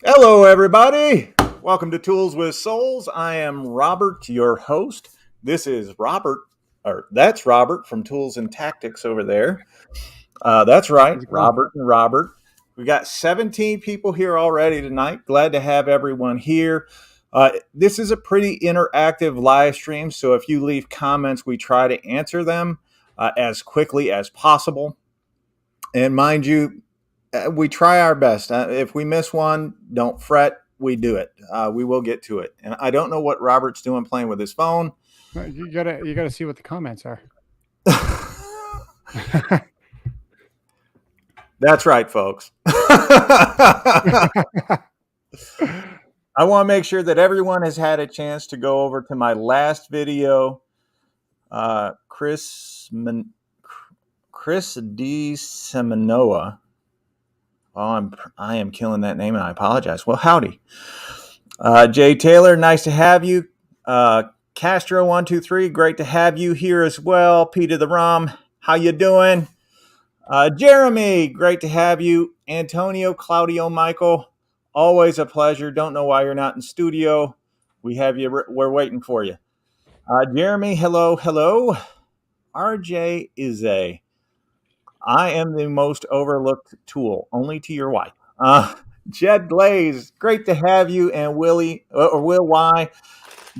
Hello, everybody. Welcome to Tools with Souls. I am Robert, your host. This is Robert, or that's Robert from Tools and Tactics over there. That's right, How's it going? Robert and Robert. We got 17 people here already tonight. Glad to have everyone here. This is a pretty interactive live stream, so if you leave comments, we try to answer them as quickly as possible. And mind you, we try our best. If we miss one, don't fret. We do it. We will get to it. And I don't know what Robert's doing playing with his phone. You gotta see what the comments are. That's right, folks. I want to make sure that everyone has had a chance to go over to my last video. Chris D. Seminoa. Oh, I am killing that name, and I apologize. Well, howdy. Jay Taylor, nice to have you. Castro123, great to have you here as well. Peter the Rom, how you doing? Jeremy, great to have you. Antonio, Claudio, Michael, always a pleasure. Don't know why you're not in studio. We have you. We're waiting for you. Jeremy, hello. RJ is I am the most overlooked tool, only to your wife. Jed Glaze, great to have you. And Willie, or Will Y,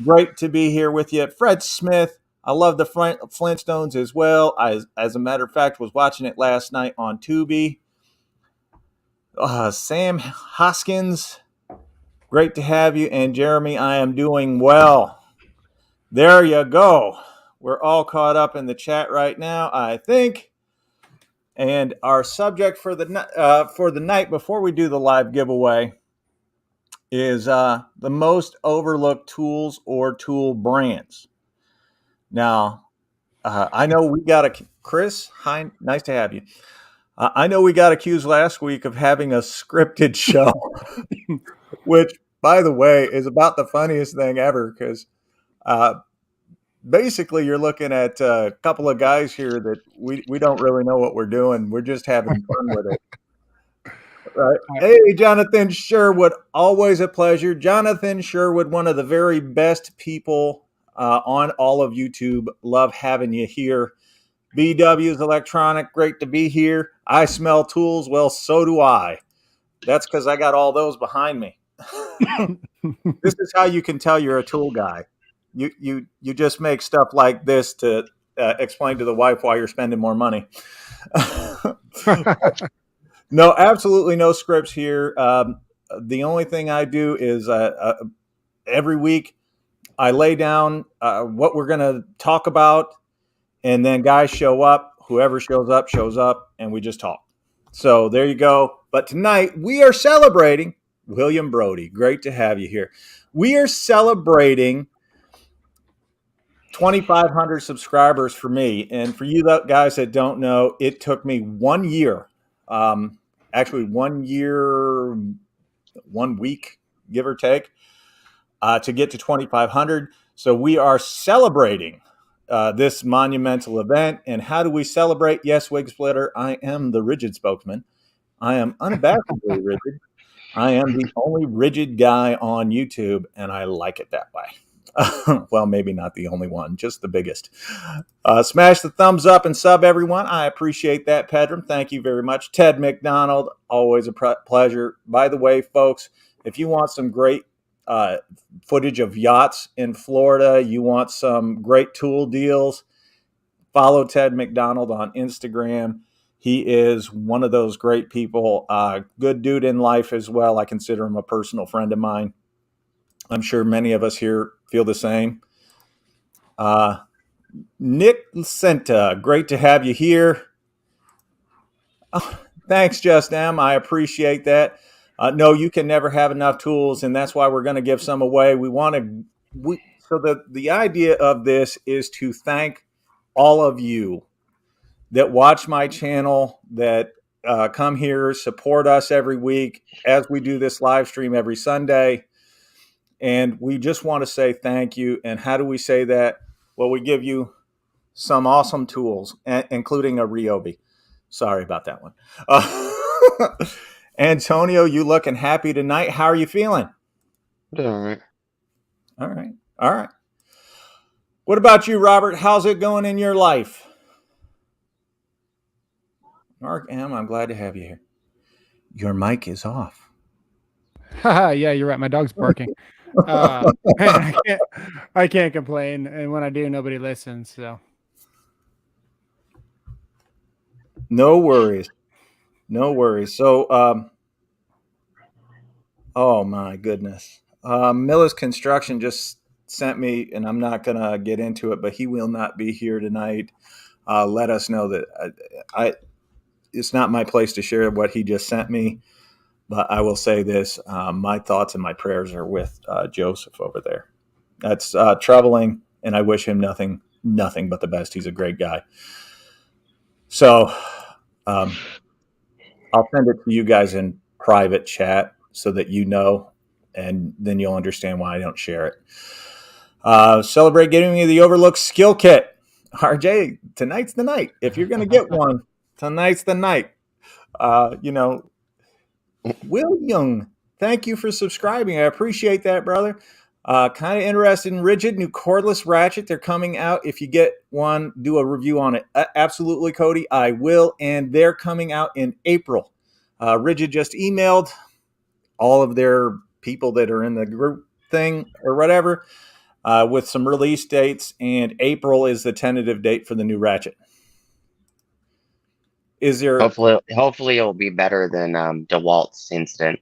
great to be here with you. Fred Smith, I love the Flintstones as well. As a matter of fact, was watching it last night on Tubi. Sam Hoskins, great to have you. And Jeremy, I am doing well. There you go. We're all caught up in the chat right now, I think. And our subject for the night before we do the live giveaway is the most overlooked tools or tool brands. Now, I know we got Chris. Hi, nice to have you. I know we got accused last week of having a scripted show, which, by the way, is about the funniest thing ever because basically you're looking at a couple of guys here that we don't really know what we're doing. We're just having fun with it. Right. Hey, Jonathan Sherwood, always a pleasure. Jonathan Sherwood, one of the very best people on all of YouTube. Love having you here. BW's Electronic, great to be here. I smell tools. Well, so do I. That's because I got all those behind me. This is how you can tell you're a tool guy. You just make stuff like this to explain to the wife why you're spending more money. No, absolutely no scripts here. The only thing I do is every week I lay down what we're going to talk about, and then guys show up. Whoever shows up, and we just talk. So there you go. But tonight we are celebrating William Brody. Great to have you here. We are celebrating 2,500 subscribers for me. And for you guys that don't know, it took me 1 year. Actually 1 year, 1 week, give or take, to get to 2,500. So we are celebrating this monumental event. And how do we celebrate? Yes, Wig Splitter, I am the rigid spokesman. I am unabashedly rigid. I am the only rigid guy on YouTube, and I like it that way. Well, maybe not the only one, just the biggest. Smash the thumbs up and sub, everyone. I appreciate that, Pedram. Thank you very much. Ted McDonald, always a pleasure. By the way, folks, if you want some great footage of yachts in Florida, you want some great tool deals, follow Ted McDonald on Instagram. He is one of those great people, good dude in life as well. I consider him a personal friend of mine. I'm sure many of us here feel the same. Nick Senta, great to have you here. Oh, thanks, Just M. I appreciate that. No, you can never have enough tools, and that's why we're going to give some away. So the idea of this is to thank all of you that watch my channel, that come here, support us every week as we do this live stream every Sunday. And we just want to say thank you. And how do we say that? Well, we give you some awesome tools, including a Ryobi. Sorry about that one. Antonio, you looking happy tonight. How are you feeling? Doing all right. All right. All right. What about you, Robert? How's it going in your life? Mark M., I'm glad to have you here. Your mic is off. Yeah, you're right. My dog's barking. Man, I can't complain. And when I do, nobody listens. So No worries. No worries. So, oh my goodness. Miller's Construction just sent me, and I'm not going to get into it, but he will not be here tonight. Let us know that it's not my place to share what he just sent me, but I will say this: my thoughts and my prayers are with Joseph over there. That's troubling, and I wish him nothing but the best. He's a great guy. So I'll send it to you guys in private chat so that you know, and then you'll understand why I don't share it. Celebrate getting me the Overlook skill kit. RJ, tonight's the night. If you're going to get one, tonight's the night. Will Young, thank you for subscribing. I appreciate that, brother. Kind of interested in Rigid, new cordless ratchet. They're coming out. If you get one, do a review on it. Absolutely, Cody. I will. And they're coming out in April. Rigid just emailed all of their people that are in the group thing or whatever with some release dates. And April is the tentative date for the new ratchet. Is there... Hopefully it'll be better than DeWalt's incident.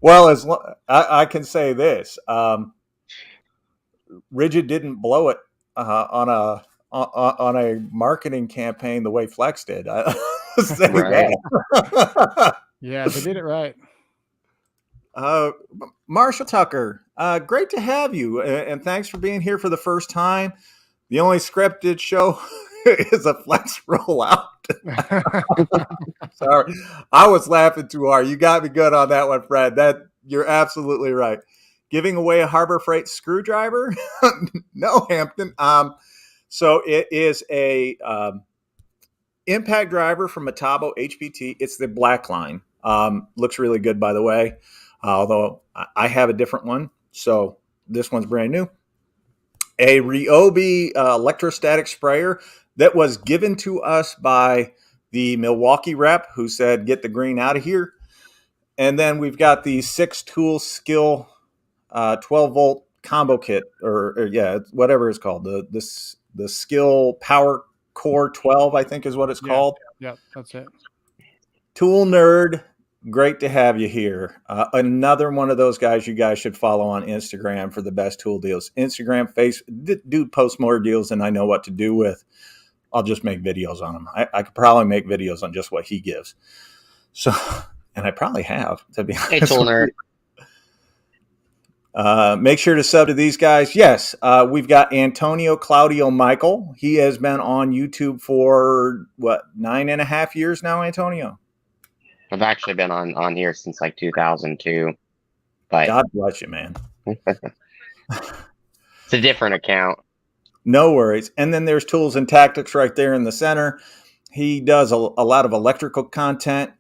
Well, I can say this: Rigid didn't blow it on a marketing campaign the way Flex did. I say Right. that. yeah, they did it right. Marshall Tucker, great to have you, and thanks for being here for the first time. The only scripted show is a Flex rollout. Sorry, I was laughing too hard. You got me good on that one, Fred. You're absolutely right. Giving away a Harbor Freight screwdriver? No, Hampton. So it is a impact driver from Metabo HPT. It's the black line. Looks really good, by the way. Although I have a different one, so this one's brand new. A Ryobi electrostatic sprayer that was given to us by the Milwaukee rep who said, get the green out of here. And then we've got the 6-tool skill 12-volt combo kit, or whatever it's called. The skill power core 12, I think is what it's called. Yeah, that's it. Tool Nerd, great to have you here. Another one of those guys you guys should follow on Instagram for the best tool deals. Instagram, dude posts more deals than I know what to do with. I'll just make videos on them. I could probably make videos on just what he gives. So, and I probably have, to be honest. Hey, Tool Nerd. Make sure to sub to these guys. Yes, we've got Antonio, Claudio, Michael. He has been on YouTube for, 9.5 years now, Antonio? I've actually been on here since like 2002. But God bless you, man. It's a different account. No worries. And then there's Tools and Tactics right there in the center. He does a lot of electrical content.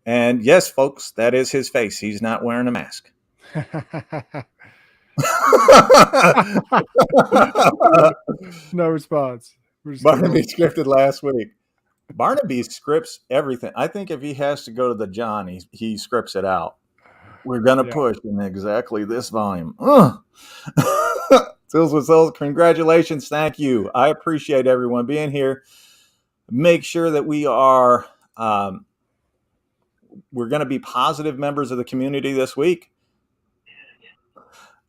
And yes, folks, that is his face. He's not wearing a mask. No response. Barnaby scripted last week. Barnaby scripts everything. I think if he has to go to the John, he scripts it out. We're going to push in exactly this volume. Tools with Souls, congratulations. Thank you. I appreciate everyone being here. Make sure that we are, we're going to be positive members of the community this week.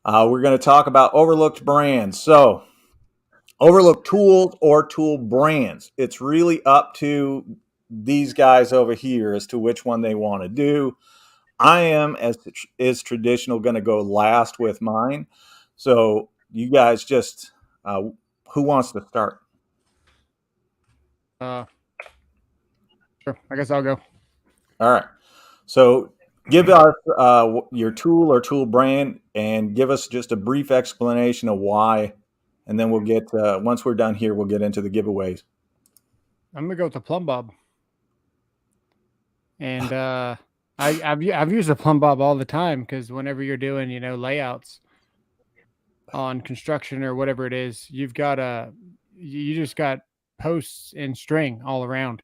We're going to talk about overlooked brands. So, overlooked tools or tool brands. It's really up to these guys over here as to which one they want to do. I am, as is traditional, going to go last with mine. So you guys just, who wants to start? Sure. I guess I'll go. All right. So give us your tool or tool brand and give us just a brief explanation of why. And then we'll get, once we're done here, we'll get into the giveaways. I'm going to go with the Plumb Bob. And I've used the Plumb Bob all the time, because whenever you're doing, layouts on construction or whatever it is, you just got posts and string all around.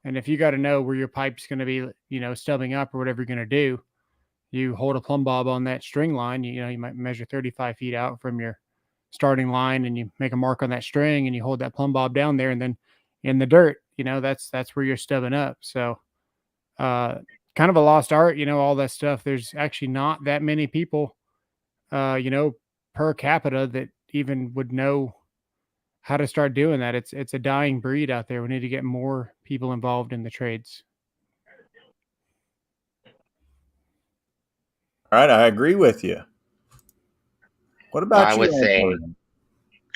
And if you got to know where your pipe's going to be, stubbing up or whatever you're going to do, you hold a Plumb Bob on that string line. You might measure 35 feet out from your starting line, and you make a mark on that string, and you hold that Plumb Bob down there, and then in the dirt, that's where you're stubbing up. So, kind of a lost art, all that stuff. There's actually not that many people, uh, you know, per capita that even would know how to start doing that. It's a dying breed out there. We need to get more people involved in the trades. All right, I agree with you. What about you?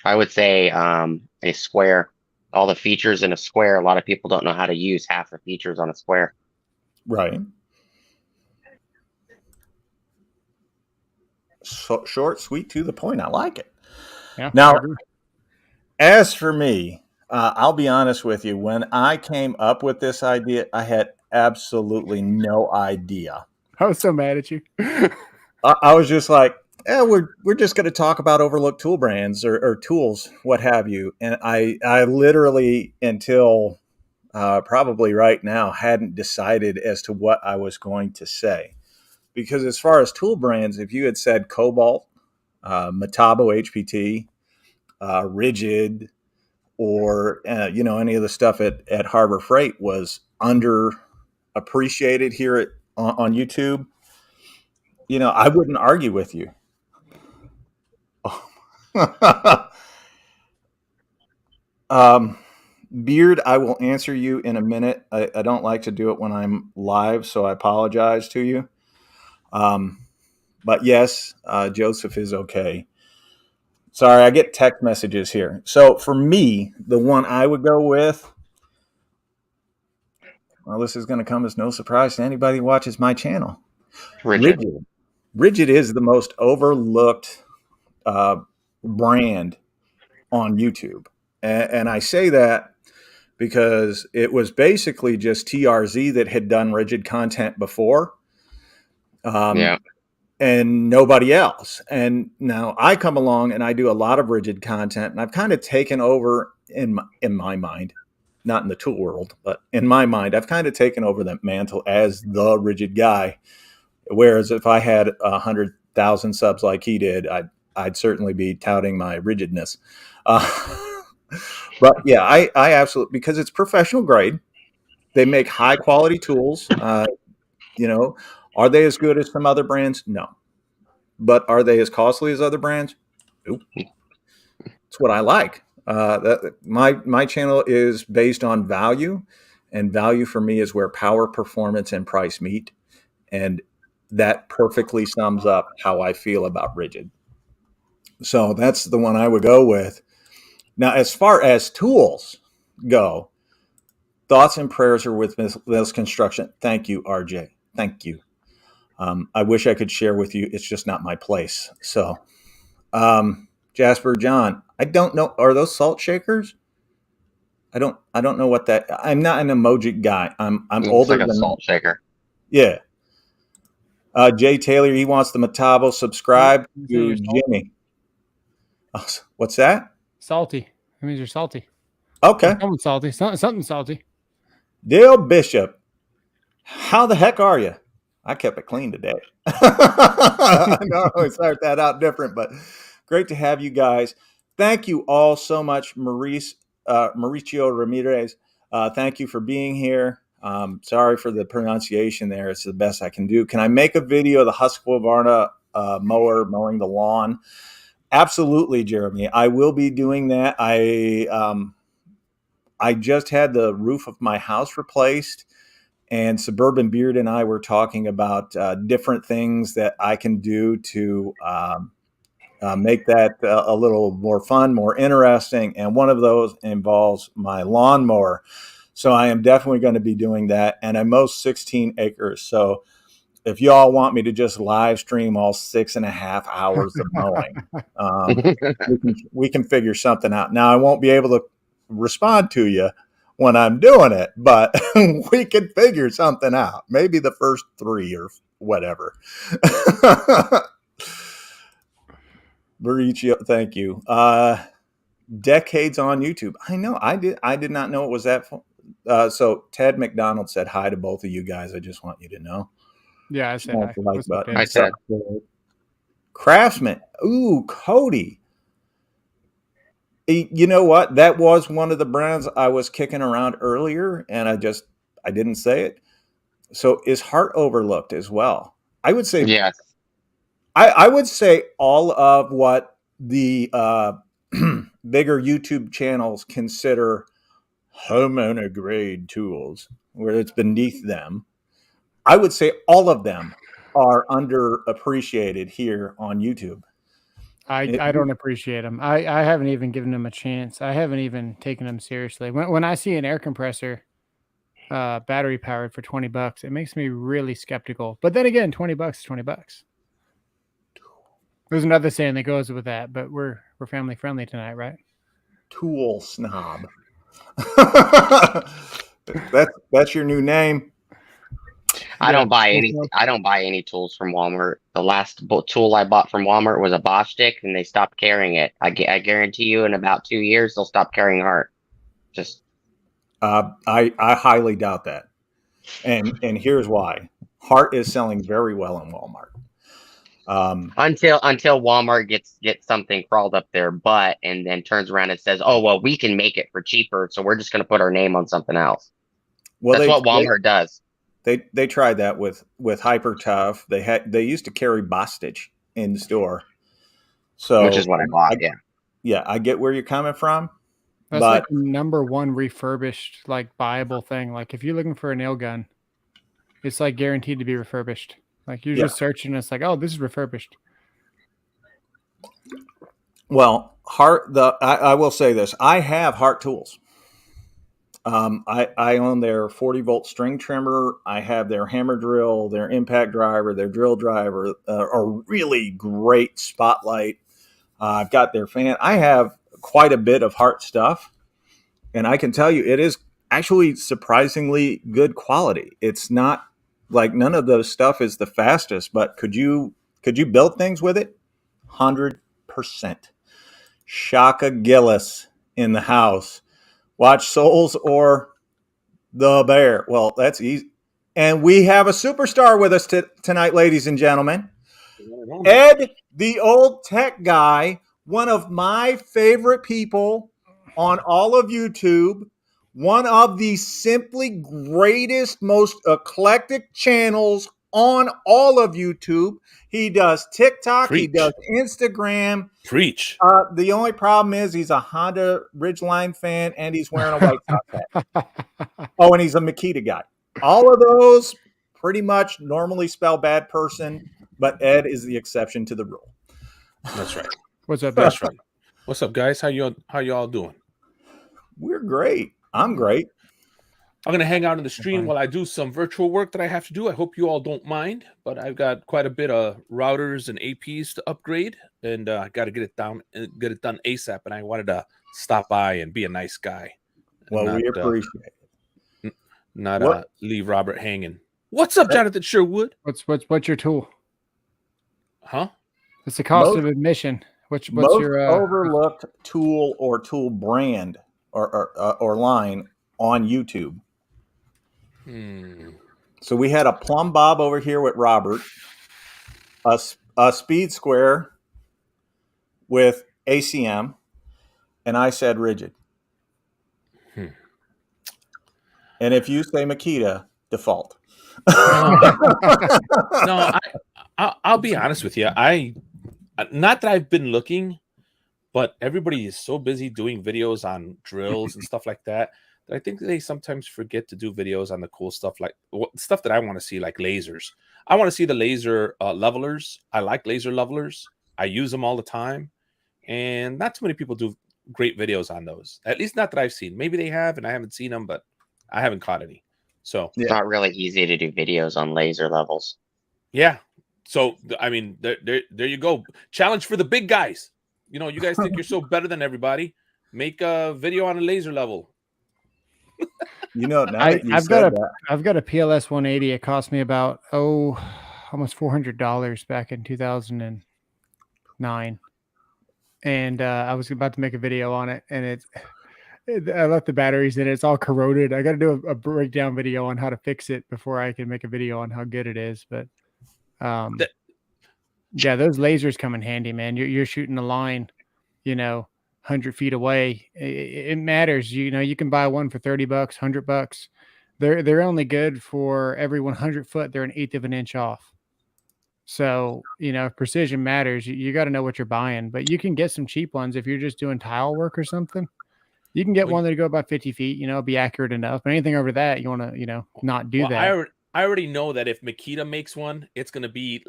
I would say a square. All the features in a square. A lot of people don't know how to use half the features on a square. Right. So, short, sweet, to the point. I like it. Yeah. Now, as for me, I'll be honest with you. When I came up with this idea, I had absolutely no idea. I was so mad at you. I was just like, we're just going to talk about overlooked tool brands or tools, what have you. And I literally, until probably right now, hadn't decided as to what I was going to say. Because as far as tool brands, if you had said Cobalt, Metabo HPT, Rigid, or any of the stuff at Harbor Freight was underappreciated here on YouTube, I wouldn't argue with you. Beard, I will answer you in a minute. I don't like to do it when I'm live, so I apologize to you. But yes, Joseph is okay. Sorry, I get text messages here. So for me, the one I would go with, well, this is going to come as no surprise to anybody who watches my channel. Rigid. Rigid is the most overlooked brand on YouTube. And I say that because it was basically just TRZ that had done Rigid content before. And nobody else. And now I come along and I do a lot of Rigid content, and I've kind of taken over in my mind, not in the tool world, but in my mind, I've kind of taken over that mantle as the Rigid guy. Whereas if I had 100,000 subs like he did, I'd certainly be touting my rigidness. But yeah, I absolutely, because it's professional grade. They make high quality tools. Are they as good as some other brands? No. But are they as costly as other brands? Nope. That's what I like. My channel is based on value, and value for me is where power, performance, and price meet. And that perfectly sums up how I feel about Rigid. So that's the one I would go with. Now, as far as tools go, thoughts and prayers are with Mills Construction. Thank you, RJ. Thank you. I wish I could share with you. It's just not my place. So, Jasper, John, I don't know. Are those salt shakers? I don't know what that. I'm not an emoji guy. I'm older like a than salt shaker. Yeah. Jay Taylor, he wants the Metabo. Subscribe to Jimmy. Oh, what's that? Salty. That means you're salty. Okay. Something salty. Something salty. Dale Bishop, how the heck are you? I kept it clean today. I know I start that out different, but great to have you guys. Thank you all so much, Mauricio Ramirez. Thank you for being here. Sorry for the pronunciation there. It's the best I can do. Can I make a video of the Husqvarna mower mowing the lawn? Absolutely, Jeremy. I will be doing that. I just had the roof of my house replaced, and Suburban Beard and I were talking about different things that I can do to make that a little more fun, more interesting. And one of those involves my lawnmower. So I am definitely going to be doing that. And I mow 16 acres. So if you all want me to just live stream all 6.5 hours of mowing, we can figure something out. Now, I won't be able to respond to you when I'm doing it, but we could figure something out. Maybe the first 3 or whatever. Mauricio, thank you. Decades on YouTube. I know. I did not know it was that. So Ted McDonald said hi to both of you guys. I just want you to know. Yeah, I said hi. Like button. I said. Craftsman. Ooh, Cody. You know what? That was one of the brands I was kicking around earlier, and I didn't say it. So is Heart overlooked as well? I would say Yes. I would say all of what the bigger YouTube channels consider homeowner grade tools, where it's beneath them. I would say all of them are underappreciated here on YouTube. I don't appreciate them. I haven't even given them a chance. I haven't even taken them seriously. When I see an air compressor battery powered for $20, it makes me really skeptical. But then again, $20 is $20. There's another saying that goes with that, but we're family friendly tonight, right? Tool snob. That's your new name. I don't buy anything. I don't buy any tools from Walmart. The last tool I bought from Walmart was a Bosch stick, and they stopped carrying it. I guarantee you, in about 2 years, they'll stop carrying Heart. Just. I highly doubt that, and here's why. Heart is selling very well in Walmart. Until Walmart gets something crawled up their butt and then turns around and says, "Oh well, we can make it for cheaper, so we're just going to put our name on something else." Well, that's what Walmart does. They tried that with Hyper Tough. They used to carry Bostitch in store, so which is what I bought. Yeah, I get where you're coming from. That's like the #1 refurbished, like buyable thing. Like if you're looking for a nail gun, it's like guaranteed to be refurbished. Like you're just searching, it's like, oh, this is refurbished. Well, I will say this: I have Heart tools. I own their 40-volt string trimmer. I have their hammer drill, their impact driver, their drill driver, a really great spotlight. I've got their fan. I have quite a bit of Heart stuff, and I can tell you it is actually surprisingly good quality. It's not like none of those stuff is the fastest, but could you build things with it? 100%. Shaka Gillis in the house. Watch Souls or the Bear. Well, that's easy. And we have a superstar with us tonight, ladies and gentlemen. Ed, the old tech guy, one of my favorite people on all of YouTube, one of the simply greatest, most eclectic channels on all of YouTube. He does TikTok. Preach. He does Instagram. Preach. The only problem is he's a Honda Ridgeline fan and he's wearing a White Sox hat. Oh, and he's a Makita guy. All of those pretty much normally spell bad person, but Ed is the exception to the rule. That's right. What's up? That's right. What's up, guys? How y'all doing? We're great. I'm great. I'm going to hang out in the stream while I do some virtual work that I have to do. I hope you all don't mind, but I've got quite a bit of routers and APs to upgrade, and I got to get it done ASAP. And I wanted to stop by and be a nice guy. Well, we appreciate it. Not leave Robert hanging. What's up, Jonathan Sherwood? What's your tool? Huh? It's the cost of admission. What's your overlooked tool or tool brand or line on YouTube? So we had a Plumb Bob over here with Robert, a Speed Square with ACM, and I said rigid. And if you say Makita, default. No, I'll be honest with you. Not that I've been looking, but everybody is so busy doing videos on drills and stuff like that I think they sometimes forget to do videos on the cool stuff, like stuff that I want to see, like lasers. I want to see the laser levelers. I like laser levelers. I use them all the time. And not too many people do great videos on those. At least not that I've seen. Maybe they have, and I haven't seen them, but I haven't caught any. So it's not really easy to do videos on laser levels. Yeah. So, I mean, there you go. Challenge for the big guys. You know, you guys think you're so better than everybody. Make a video on a laser level. You know, now that you said that, I've got a PLS 180. It cost me about almost $400 back in 2009, and I was about to make a video on it, and I left the batteries in it. It's all corroded. I got to do a breakdown video on how to fix it before I can make a video on how good it is. But yeah, those lasers come in handy, man. You're shooting a line, 100 feet away. It matters. You can buy one for $30, $100. They're only good for every 100 foot. They're an eighth of an inch off. So, precision matters. You got to know what you're buying, but you can get some cheap ones if you're just doing tile work or something. You can get one that'll go about 50 feet, be accurate enough. But anything over that, you want to, not do that. I already know that if Makita makes one, it's going to be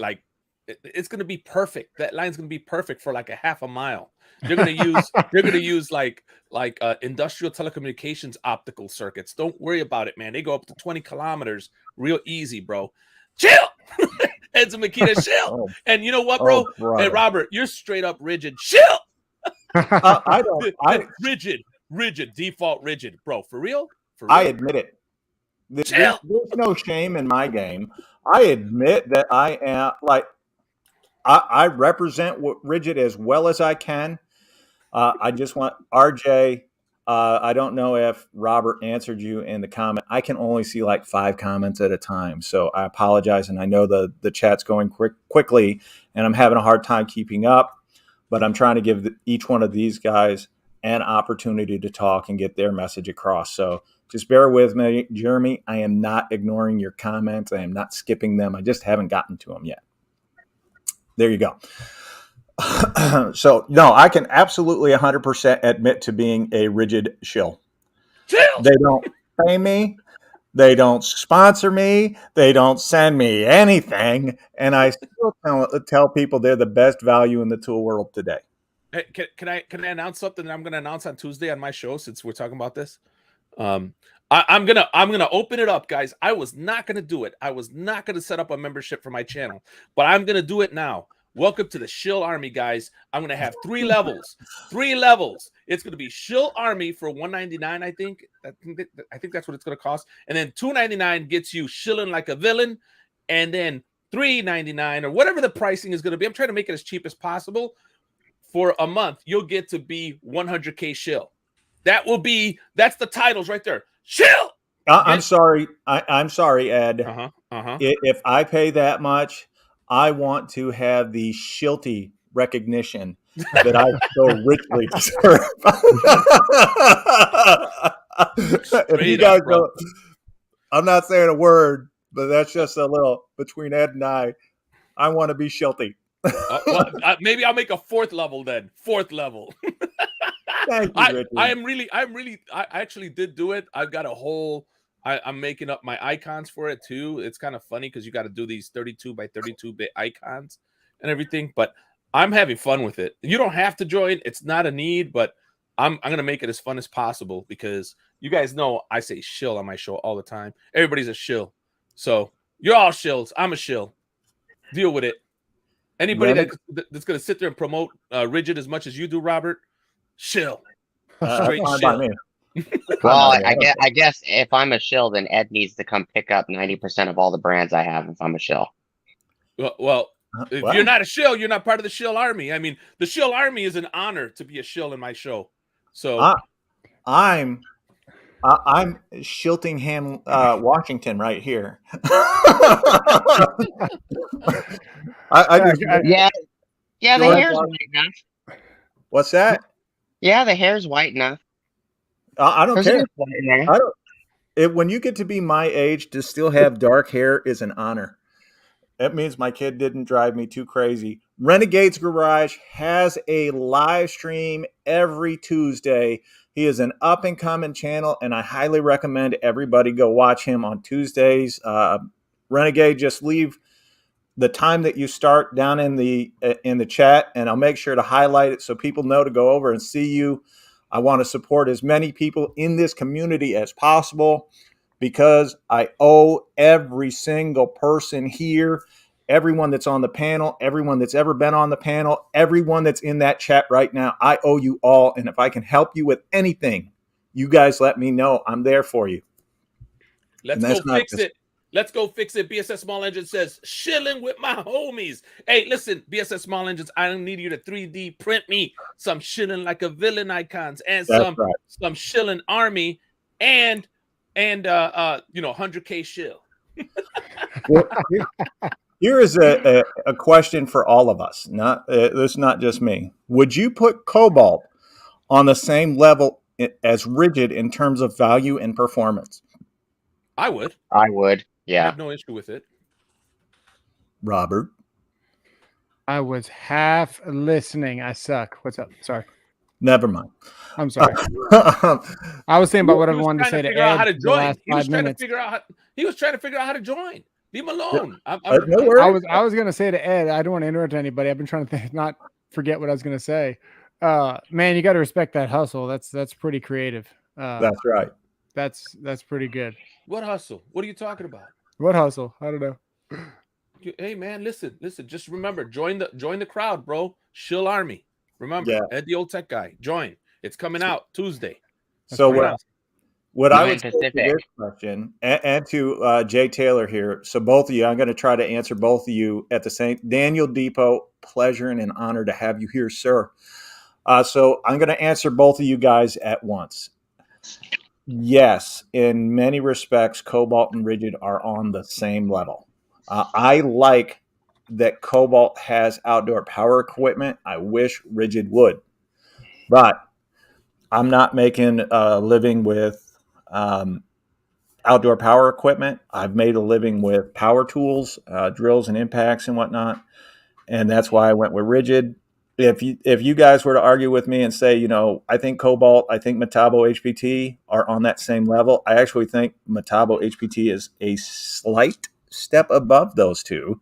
it's going to be perfect. That line's going to be perfect for like a half a mile. They're going to use like industrial telecommunications optical circuits. Don't worry about it, man. They go up to 20 kilometers real easy, bro. Chill. It's a Makita chill. And you know what, bro? Hey, Robert, you're straight up rigid. Chill. Rigid, default rigid, bro. For real? I admit it. There's no shame in my game. I admit that I am I represent rigid as well as I can. I just want RJ. I don't know if Robert answered you in the comment. I can only see like 5 comments at a time, so I apologize. And I know the chat's going quickly, and I'm having a hard time keeping up. But I'm trying to give each one of these guys an opportunity to talk and get their message across. So just bear with me, Jeremy. I am not ignoring your comments. I am not skipping them. I just haven't gotten to them yet. There you go. So, no, I can absolutely 100% admit to being a rigid shill. They don't pay me. They don't sponsor me. They don't send me anything. And I still tell people they're the best value in the tool world today. Hey, can I announce something that I'm going to announce on Tuesday on my show, since we're talking about this? I'm gonna open it up, guys. I was not gonna do it. I was not gonna set up a membership for my channel, but I'm gonna do it now. Welcome to the Shill Army, guys. I'm gonna have 3 levels. 3 levels. It's gonna be Shill Army for $199, I think. I think that's what it's gonna cost. And then $299 gets you shilling like a villain, and then $399 or whatever the pricing is gonna be. I'm trying to make it as cheap as possible. For a month, you'll get to be 100K shill. That's the titles right there. Shill. I'm sorry. I'm sorry, Ed. If I pay that much, I want to have the shilty recognition that I so richly deserve. If you guys don't, I'm not saying a word, but that's just a little between Ed and I. I want to be shilty. Maybe I'll make a 4th level then. 4th level. Thank you, I actually did do it. I've got a whole. I'm making up my icons for it too. It's kind of funny because you got to do these 32 by 32 bit icons and everything. But I'm having fun with it. You don't have to join. It's not a need, but I'm gonna make it as fun as possible because you guys know I say shill on my show all the time. Everybody's a shill, so you're all shills. I'm a shill. Deal with it. Anybody that's gonna sit there and promote rigid as much as you do, Robert, shill. Straight shill. Well, I guess if I'm a shill, then Ed needs to come pick up 90% of all the brands I have if I'm a shill. Well, if you're not a shill, you're not part of the Shill Army. I mean, the Shill Army is an honor to be a shill in my show. So I'm Shiltingham, Washington, right here. Yeah, the hair's white enough. What's that? Yeah, the hair's white enough. I don't care. When you get to be my age, to still have dark hair is an honor. That means my kid didn't drive me too crazy. Renegade's Garage has a live stream every Tuesday. He is an up-and-coming channel, and I highly recommend everybody go watch him on Tuesdays. Renegade, just leave the time that you start down in the chat, and I'll make sure to highlight it so people know to go over and see you. I want to support as many people in this community as possible because I owe every single person here, everyone that's on the panel, everyone that's ever been on the panel, everyone that's in that chat right now. I owe you all. And if I can help you with anything, you guys let me know. I'm there for you. Let's go fix it. Let's go fix it. BSS Small Engine says, shilling with my homies. Hey, listen, BSS Small Engines, I don't need you to 3D print me some shilling like a villain icons and some shilling army and 100K shill. Well, here is a question for all of us. This is not just me. Would you put Cobalt on the same level as Rigid in terms of value and performance? I would. Yeah. I have no issue with it. Robert? I was half listening. I suck. What's up? Sorry. Never mind. I'm sorry. I was saying about what I wanted to say to Ed. How to join. He was trying to figure out how to join. Leave him alone. I was going to say to Ed, I don't want to interrupt anybody. I've been trying to not forget what I was going to say. Man, you got to respect that hustle. That's pretty creative. That's right. That's pretty good. What hustle? What are you talking about? What hustle? I don't know. Hey man, listen. Just remember, join the crowd, bro. Shill Army. Remember, Ed the Old Tech Guy. Join. It's coming out Tuesday. So what I would say to this question and to Jay Taylor here. So both of you, I'm going to try to answer both of you at the same. Daniel Depot, pleasure and an honor to have you here, sir. So I'm going to answer both of you guys at once. Yes, in many respects, Cobalt and Rigid are on the same level. I like that Cobalt has outdoor power equipment. I wish Rigid would. But I'm not making a living with outdoor power equipment. I've made a living with power tools, drills and impacts and whatnot. And that's why I went with Rigid. If you guys were to argue with me and say, I think Cobalt, I think Metabo HPT are on that same level, I actually think Metabo HPT is a slight step above those two,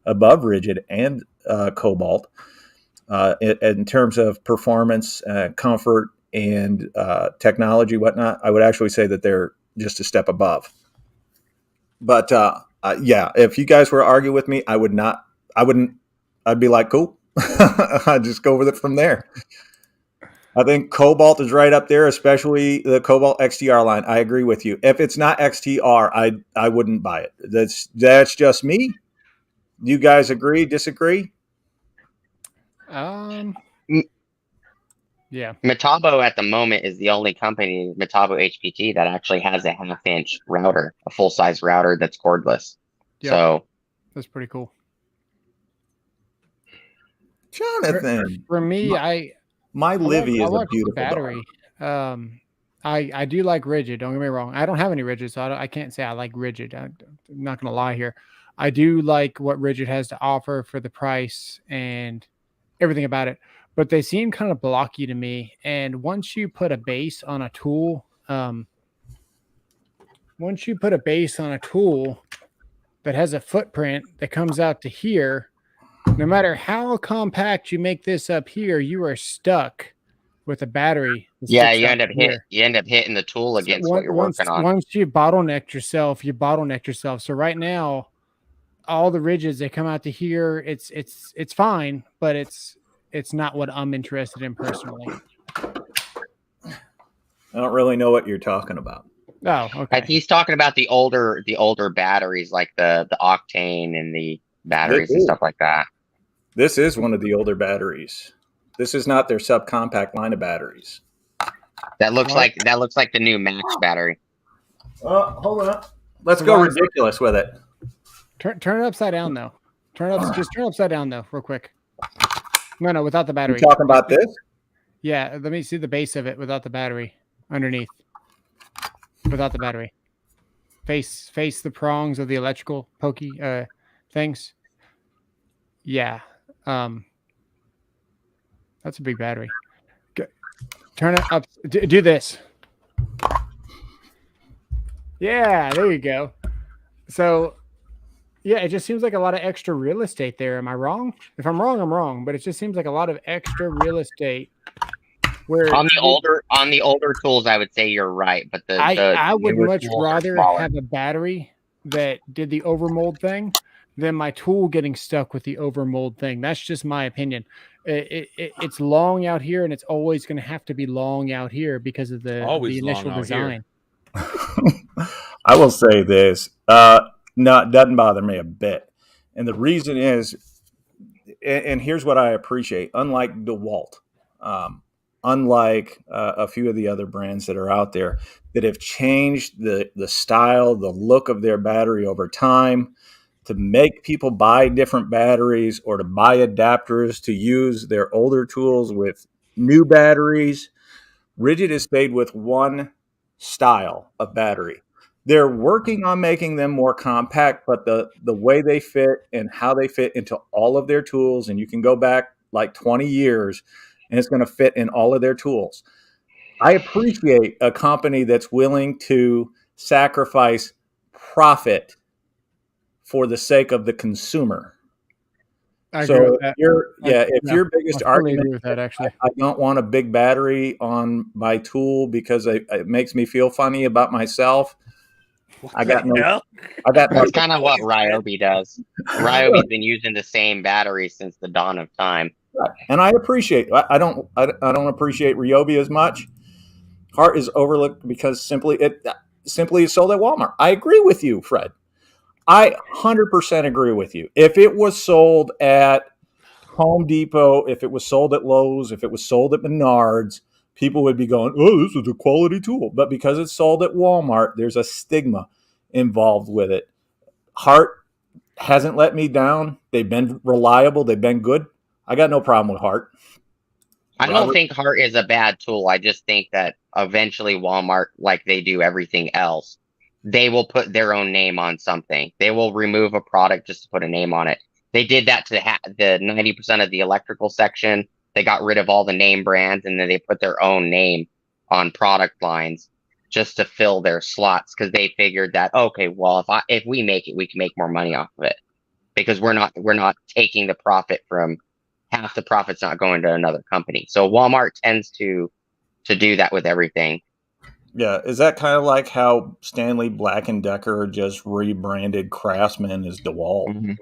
above Rigid and Cobalt, in terms of performance, comfort, and technology, whatnot. I would actually say that they're just a step above. But if you guys were to argue with me, I'd be like, cool. I'd just go with it from there. I think Cobalt is right up there, especially the Cobalt XTR line. I agree with you. If it's not XTR, I wouldn't buy it. That's just me. You guys agree, disagree? Yeah. Metabo at the moment is the only company, Metabo HPT, that actually has a 1/2-inch router, a full-size router that's cordless. Yeah. So that's pretty cool. Jonathan, for me, my Livy is a beautiful battery. I do like Rigid. Don't get me wrong. I don't have any Rigid, so I can't say I like Rigid. I'm not going to lie here. I do like what Rigid has to offer for the price and everything about it, but they seem kind of blocky to me. And once you put a base on a tool, that has a footprint that comes out to here, no matter how compact you make this up here, you are stuck with a battery. Yeah, you end up hitting the tool against what you're working on. Once you bottleneck yourself. So right now, all the Rigids that come out to here, it's fine, but it's not what I'm interested in personally. I don't really know what you're talking about. Oh, okay. He's talking about the older batteries, like the Octane and the batteries and stuff like that. This is one of the older batteries. This is not their subcompact line of batteries. That looks like the new Max battery. Hold on. Let's go ridiculous with it. Turn it upside down though. Turn it upside down though, real quick. No, without the battery. You talking about this? Yeah, let me see the base of it without the battery underneath. Without the battery. Face the prongs of the electrical pokey things. Yeah. That's a big battery. Turn it up. Do this. Yeah, there you go. So, yeah, it just seems like a lot of extra real estate there. Am I wrong? If I'm wrong, I'm wrong. But it just seems like a lot of extra real estate. Where on the older tools, I would say you're right. But I would much rather have a battery that did the overmold thing than my tool getting stuck with the overmold thing. That's just my opinion. It's long out here, and it's always going to have to be long out here because of the initial design. I will say this. No, it doesn't bother me a bit. And the reason is, and here's what I appreciate, unlike DeWalt, unlike a few of the other brands that are out there that have changed the style, the look of their battery over time to make people buy different batteries or to buy adapters to use their older tools with new batteries. Rigid has stayed with one style of battery. They're working on making them more compact, but the way they fit and how they fit into all of their tools, and you can go back like 20 years and it's going to fit in all of their tools. I appreciate a company that's willing to sacrifice profit for the sake of the consumer. I agree with that. If your biggest argument agree with that, actually, I don't want a big battery on my tool because it makes me feel funny about myself. That's kind of what Ryobi does. Ryobi's been using the same battery since the dawn of time. And I appreciate. I don't appreciate Ryobi as much. Hart is overlooked because simply is sold at Walmart. I agree with you, Fred. I 100% agree with you. If it was sold at Home Depot, if it was sold at Lowe's, if it was sold at Menards, people would be going, "Oh, this is a quality tool." But because it's sold at Walmart, there's a stigma involved with it. Hart hasn't let me down. They've been reliable. They've been good. I got no problem with Hart. I don't think Hart is a bad tool. I just think that eventually Walmart, like they do everything else, they will put their own name on something. They will remove a product just to put a name on it. They did that to the 90% of the electrical section. They got rid of all the name brands, and then they put their own name on product lines just to fill their slots, because they figured that, okay, well, if we make it, we can make more money off of it, because we're not taking the profit from half the profit's not going to another company. So Walmart tends to do that with everything. Yeah, is that kind of like how Stanley Black & Decker just rebranded Craftsman as DeWalt? Mm-hmm.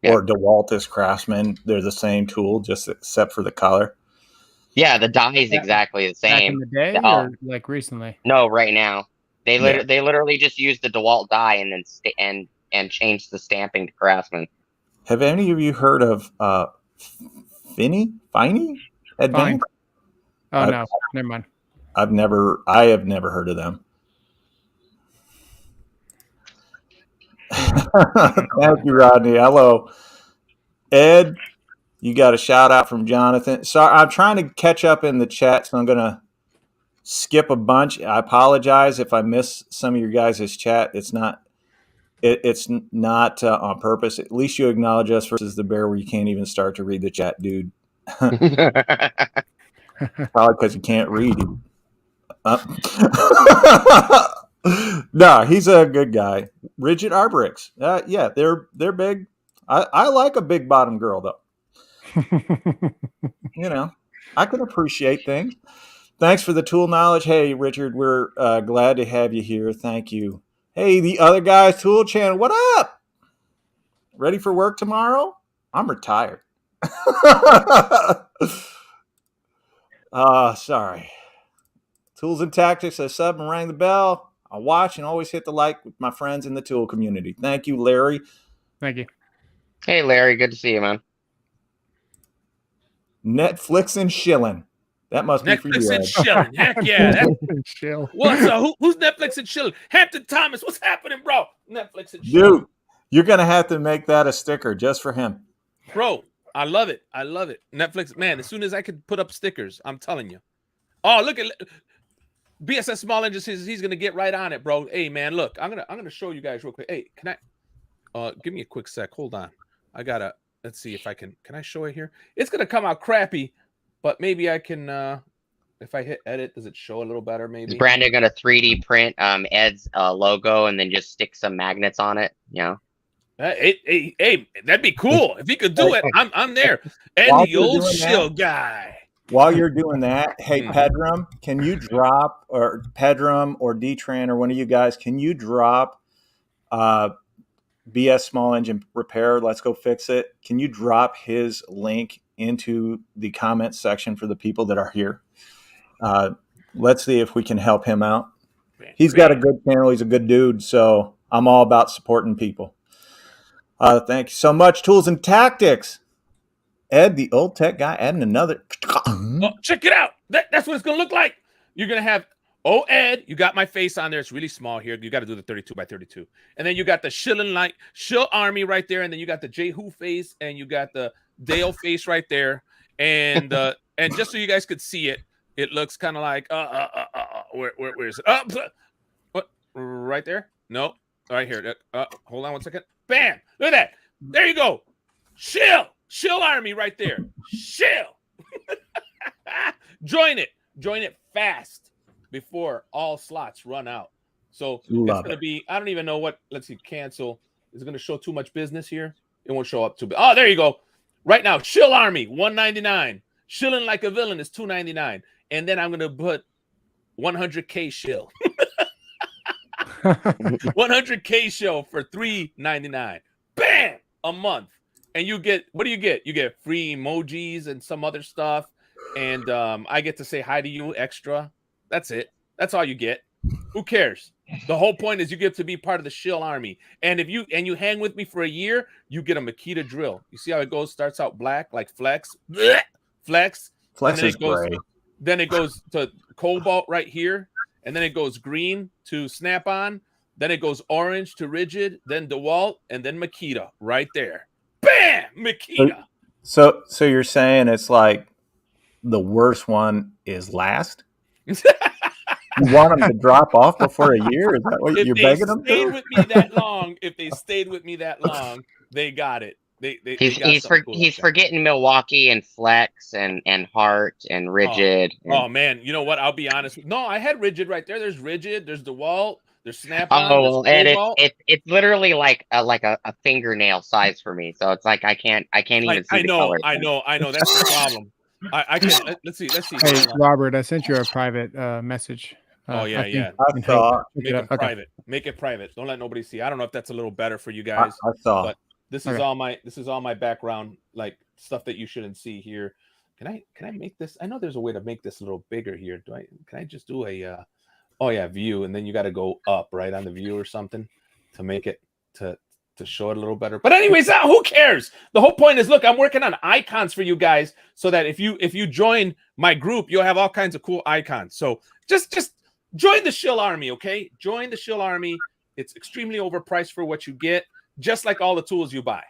Yeah. Or DeWalt as Craftsman? They're the same tool, just except for the color. Yeah, the die is exactly the same. Back in the day, or like recently? No, right now. They literally just used the DeWalt die and then and changed the stamping to Craftsman. Have any of you heard of Fini Advanced? Oh no, never mind. I have never heard of them. Thank you, Rodney. Hello, Ed. You got a shout out from Jonathan. Sorry, I'm trying to catch up in the chat, so I'm gonna skip a bunch. I apologize if I miss some of your guys' chat. It's not on purpose. At least you acknowledge us versus the bear, where you can't even start to read the chat, dude. Probably because you can't read. No, he's a good guy. Rigid Arborix. Yeah, they're big. I like a big bottom girl, though. I can appreciate things. Thanks for the tool knowledge. Hey, Richard, we're glad to have you here. Thank you. Hey, the other guys, Tool Channel, what up? Ready for work tomorrow? I'm retired. Sorry. Tools and Tactics, I sub and rang the bell. I watch and always hit the like with my friends in the tool community. Thank you, Larry. Thank you. Hey, Larry. Good to see you, man. Netflix and shilling. That must be for you. Netflix and chilling. Heck yeah. Who's Netflix and chilling? Hampton Thomas, what's happening, bro? Netflix and chilling. Dude, you're going to have to make that a sticker just for him. Bro, I love it. I love it. Netflix, man, as soon as I could put up stickers, I'm telling you. Oh, look at BSS Small Engine says he's going to get right on it, bro. Hey, man, look, I'm going to show you guys real quick. Hey, can I give me a quick sec. Hold on. I got to let's see if I can I show it here? It's going to come out crappy, but maybe I can if I hit edit, does it show a little better maybe? Is Brandon going to 3D print Ed's logo and then just stick some magnets on it, Hey, that'd be cool. If he could do it, I'm there. And the old shield guy. While you're doing that, hey, Pedram, can you drop, or Pedram or D-Tran or one of you guys, can you drop BS Small Engine Repair, Let's Go Fix It. Can you drop his link into the comments section for the people that are here? Let's see if we can help him out. He's got a good channel. He's a good dude. So I'm all about supporting people. Thank you so much. Tools and Tactics. Ed, the old tech guy, adding another. Oh, check it out. That's what it's going to look like. You're going to have, Ed, you got my face on there. It's really small here. You got to do the 32 by 32. And then you got the Shill Army right there. And then you got the Jehu face. And you got the Dale face right there. And and just so you guys could see it, it looks kind of like, where is it? What? Right there? No. Right here. Hold on one second. Bam. Look at that. There you go. Shill Army right there. Shill. Join it fast before all slots run out. So it's going to be, I don't even know what, let's see, cancel. Is it going to show too much business here? It won't show up too big. Oh, there you go. Right now, Shill Army, $199. Shilling like a villain is $299. And then I'm going to put 100K Shill. 100K Shill for $399. Bam! A month. And you get, what do you get? You get free emojis and some other stuff. And I get to say hi to you extra. That's it. That's all you get. Who cares? The whole point is you get to be part of the Shill Army. And if you hang with me for a year, you get a Makita drill. You see how it goes? Starts out black, like Flex. Flex. Flex is gray. Then it goes to Cobalt right here. And then it goes green to Snap-on. Then it goes orange to Rigid. Then DeWalt. And then Makita right there. Bam! Makita. So you're saying it's like the worst one is last? You want them to drop off before a year? Is that what you're begging them to? If they stayed with me that long, they got it. He's forgetting Milwaukee and Flex and Heart and Rigid. Oh man, you know what? I'll be honest. No, I had Rigid right there. There's Rigid. There's DeWalt. There's Snap-on. Oh, and it's literally like a fingernail size for me. So it's like I can't even see the color. I know. That's the problem. I can. Let's see. Hey, Robert, I sent you a private message. Yeah. I saw. Make it private. Don't let nobody see. I don't know if that's a little better for you guys. I saw. But this is all my background, like stuff that you shouldn't see here. Can I make this? I know there's a way to make this a little bigger here. Can I just do a view, and then you got to go up right on the view or something to make it to show it a little better. But anyways, who cares? The whole point is, look, I'm working on icons for you guys so that if you join my group, you'll have all kinds of cool icons. So just join the Shill Army, okay? Join the Shill Army. It's extremely overpriced for what you get, just like all the tools you buy.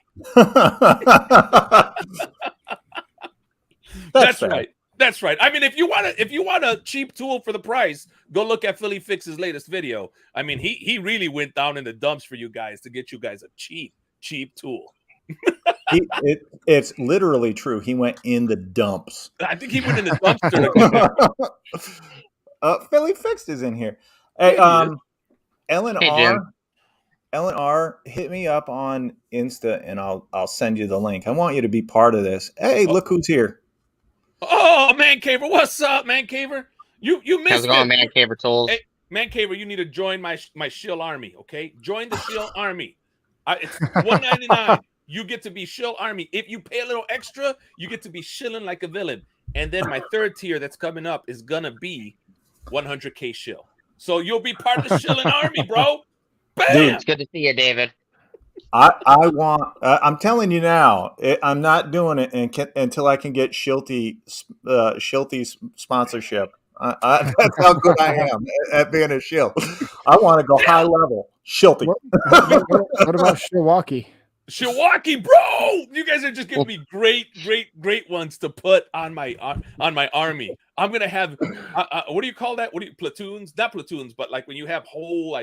That's right. That's right. I mean, if you want a cheap tool for the price, go look at Philly Fix's latest video. I mean, he really went down in the dumps for you guys to get you guys a cheap tool. It's literally true. He went in the dumps. I think he went in the dumpster. Philly Fix is in here. Hey, Ellen R, hit me up on Insta and I'll send you the link. I want you to be part of this. Hey, look who's here. Oh, Man Caver, what's up, Man Caver? You missed How's it going, Man Caver Tools? Hey, Man Caver, you need to join my Shill Army, okay? Join the Shill Army. It's $199. You get to be Shill Army. If you pay a little extra, you get to be shilling like a villain. And then my third tier that's coming up is gonna be 100K Shill. So you'll be part of the Shilling Army, bro. Bam! Dude, it's good to see you, David. I'm telling you now, I'm not doing it until I can get Shilty's sponsorship. That's how good I am at being a shill. I want to go high level. Shilty. What about Milwaukee? Milwaukee, bro! You guys are just giving me great ones to put on my army. I'm gonna have what do you call that? Platoons? Not platoons, but like when you have whole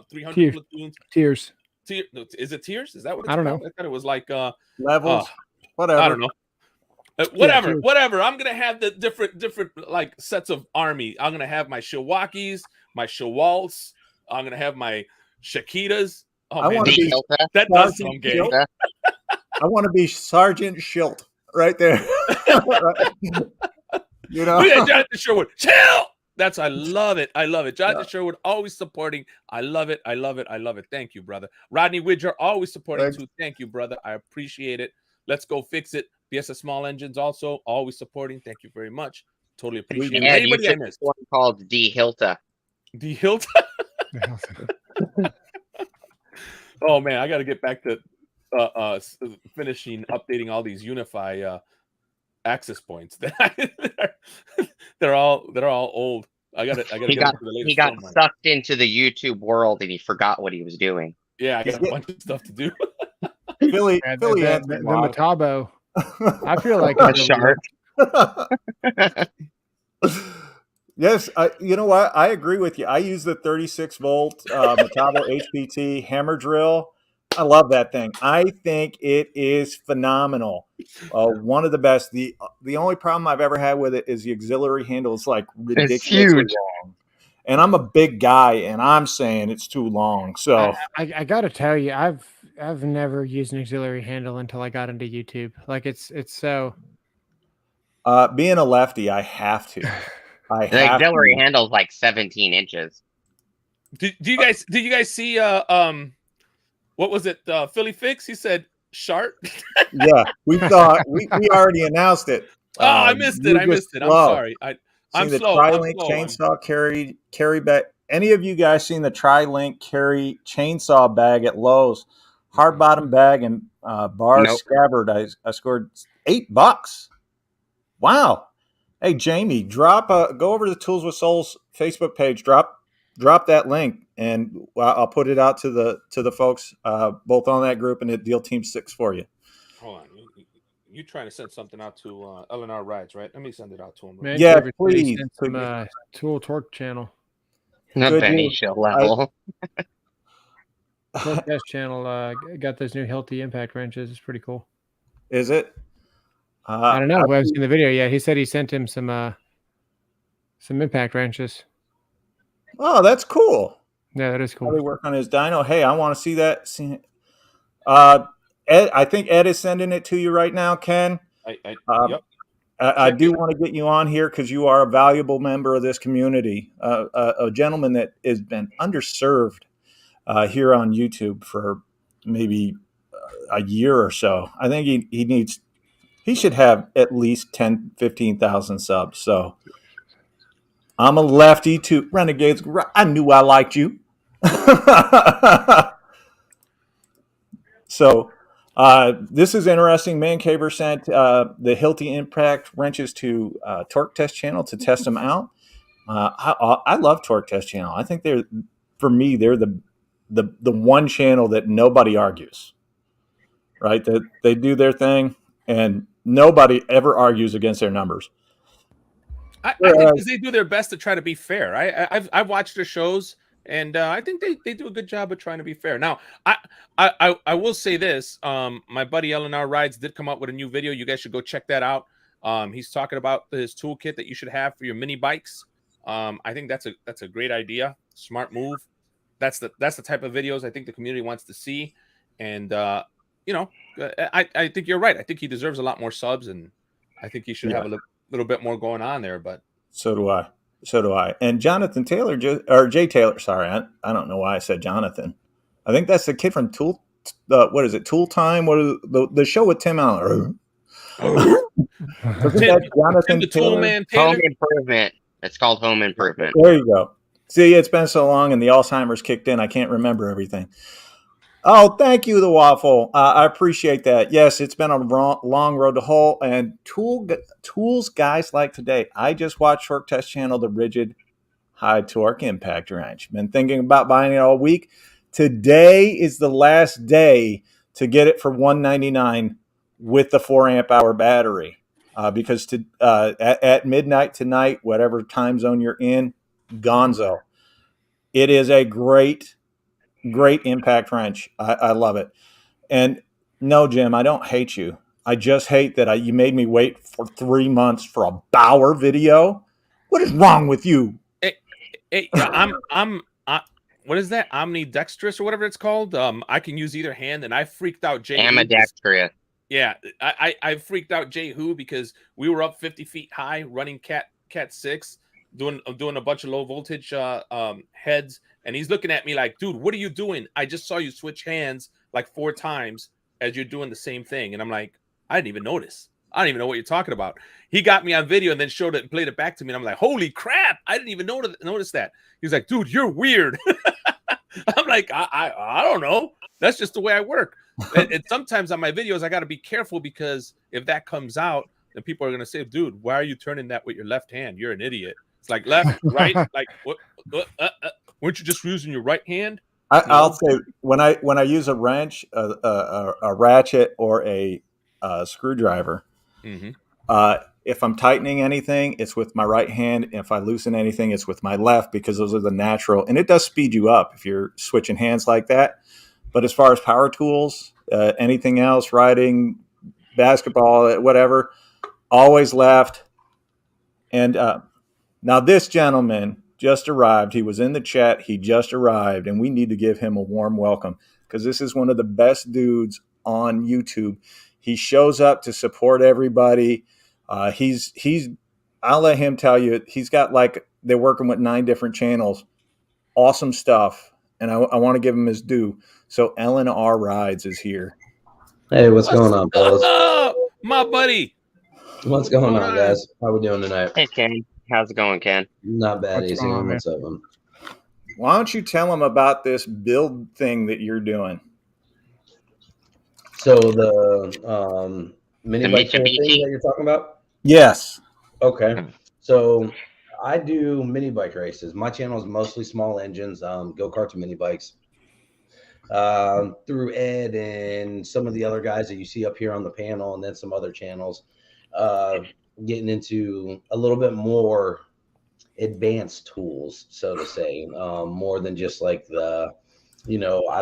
300 platoons. Tiers. Is it tiers? Is that what it's I don't called? know. I thought it was like levels. Whatever. I don't know. Whatever. I'm gonna have the different like sets of army. I'm gonna have my Milwaukees, my Shawalts. I'm gonna have my Shakitas. Oh, man. That does sound gay. I want to be Sergeant Schilt right there. You know, Jonathan Sherwood. Chill. I love it. I love it. Jonathan Sherwood always supporting. I love it. I love it. I love it. Thank you, brother. Rodney Widger always supporting too. Thank you, brother. I appreciate it. Let's go fix it. BSS Small Engines also always supporting. Thank you very much. Totally appreciate it. Ed, Anybody I missed? One called D Hilta. D Hilta. Oh man, I got to get back to finishing updating all these Unify access points. they're all old. I got to. He got sucked into the YouTube world and he forgot what he was doing. Yeah, I got a bunch of stuff to do. Philly, the Metabo. I feel like a shark. Yes, you know what? I agree with you. I use the 36 volt Metabo HPT hammer drill. I love that thing. I think it is phenomenal. One of the best. The only problem I've ever had with it is the auxiliary handle is like ridiculously long. And I'm a big guy, and I'm saying it's too long. So I got to tell you, I've never used an auxiliary handle until I got into YouTube. Like it's so. Being a lefty, I have to. The auxiliary handle is like 17 inches. Did you guys see what was it? Philly Fix? He said shark. Yeah, we thought we already announced it. Oh, I missed it. I'm sorry. I'm the slow. Tri-Link chainsaw carry bag. Any of you guys seen the Tri-Link carry chainsaw bag at Lowe's? Hard bottom bag and bar scabbard. I scored $8. Wow. Hey Jamie, go over to the Tools with Souls Facebook page. Drop that link, and I'll put it out to the folks both on that group and at Deal Team 6 for you. Hold on, you trying to send something out to LNR Rides, right? Let me send it out to him. Man, yeah, please. Some Tool Torque channel. The Benicia level. Torque Test channel got those new healthy impact wrenches. It's pretty cool. Is it? I don't know. I haven't seen the video yet. He said he sent him some impact wrenches. Oh, that's cool. Yeah, that is cool. Probably work on his dyno. Hey, I want to see that. Ed, I think Ed is sending it to you right now, Ken. Yep. I do want to get you on here because you are a valuable member of this community, a gentleman that has been underserved here on YouTube for maybe a year or so. I think he should have at least 10, 15,000 subs. So I'm a lefty too. Renegades, I knew I liked you. So this is interesting. Man Caver sent the Hilti Impact wrenches to Torque Test Channel to test them out. I love Torque Test Channel. I think they're the one channel that nobody argues, right? That they do their thing and nobody ever argues against their numbers. I think they do their best to try to be fair. I've watched their shows, and I think they do a good job of trying to be fair. Now, I will say this: my buddy LNR Rides did come up with a new video. You guys should go check that out. He's talking about his toolkit that you should have for your mini bikes. I think that's a great idea, smart move. That's the type of videos I think the community wants to see, and I think you're right. I think he deserves a lot more subs, and I think he should have a little bit more going on there. But so do I. And Jonathan Taylor, or Jay Taylor. Sorry, I don't know why I said Jonathan. I think that's the kid from Tool. What is it? Tool Time? What is the show with Tim Allen? Jonathan Taylor? Home Improvement. It's called Home Improvement. There you go. See, it's been so long and the Alzheimer's kicked in. I can't remember everything. Oh, thank you, the waffle. I appreciate that. Yes, it's been a long road to hoe. And tools guys like today. I just watched Torque Test Channel, the rigid high torque impact wrench. Been thinking about buying it all week. Today is the last day to get it for $199 with the 4 amp hour battery. Because at midnight tonight, whatever time zone you're in, gonzo. It is a great impact wrench. I love it. And no, Jim, I don't hate you. I just hate that you made me wait for 3 months for a Bauer video. What is wrong with you? I'm what is that? Omnidextrous or whatever it's called. I can use either hand, and I freaked out Jay. Ambidextrous. Yeah, I freaked out Jay Who because we were up 50 feet high running Cat 6, doing a bunch of low voltage heads, and he's looking at me like, dude, what are you doing? I just saw you switch hands like 4 times as you're doing the same thing. And I'm like, I didn't even notice. I don't even know what you're talking about. He got me on video and then showed it and played it back to me. And I'm like, holy crap, I didn't even notice that. He's like, dude, you're weird. I'm like, I don't know. That's just the way I work. And sometimes on my videos, I got to be careful, because if that comes out, then people are going to say, dude, why are you turning that with your left hand? You're an idiot. It's like left, right. Like, what? Weren't you just using your right hand? I'll say when I use a wrench, a ratchet, or a screwdriver, if I'm tightening anything, it's with my right hand. If I loosen anything, it's with my left, because those are the natural. And it does speed you up if you're switching hands like that. But as far as power tools, anything else, riding, basketball, whatever, always left. And now this gentleman just arrived. He was in the chat. He just arrived, and we need to give him a warm welcome, because this is one of the best dudes on YouTube. He shows up to support everybody. I'll let him tell you, he's got they're working with 9 different channels. Awesome stuff. And I want to give him his due. So Ellen R. Rides is here. Hey, what's going on, fellas? My buddy. What's going on, guys? How we doing tonight? Hey, Ken. How's it going, Ken? Not bad, easy. What's up, man? Why don't you tell him about this build thing that you're doing? So the mini bike thing that you're talking about? Yes. Okay. So I do mini bike races. My channel is mostly small engines, go-karts and mini bikes. Through Ed and some of the other guys that you see up here on the panel, and then some other channels, getting into a little bit more advanced tools, so to say, more than just like I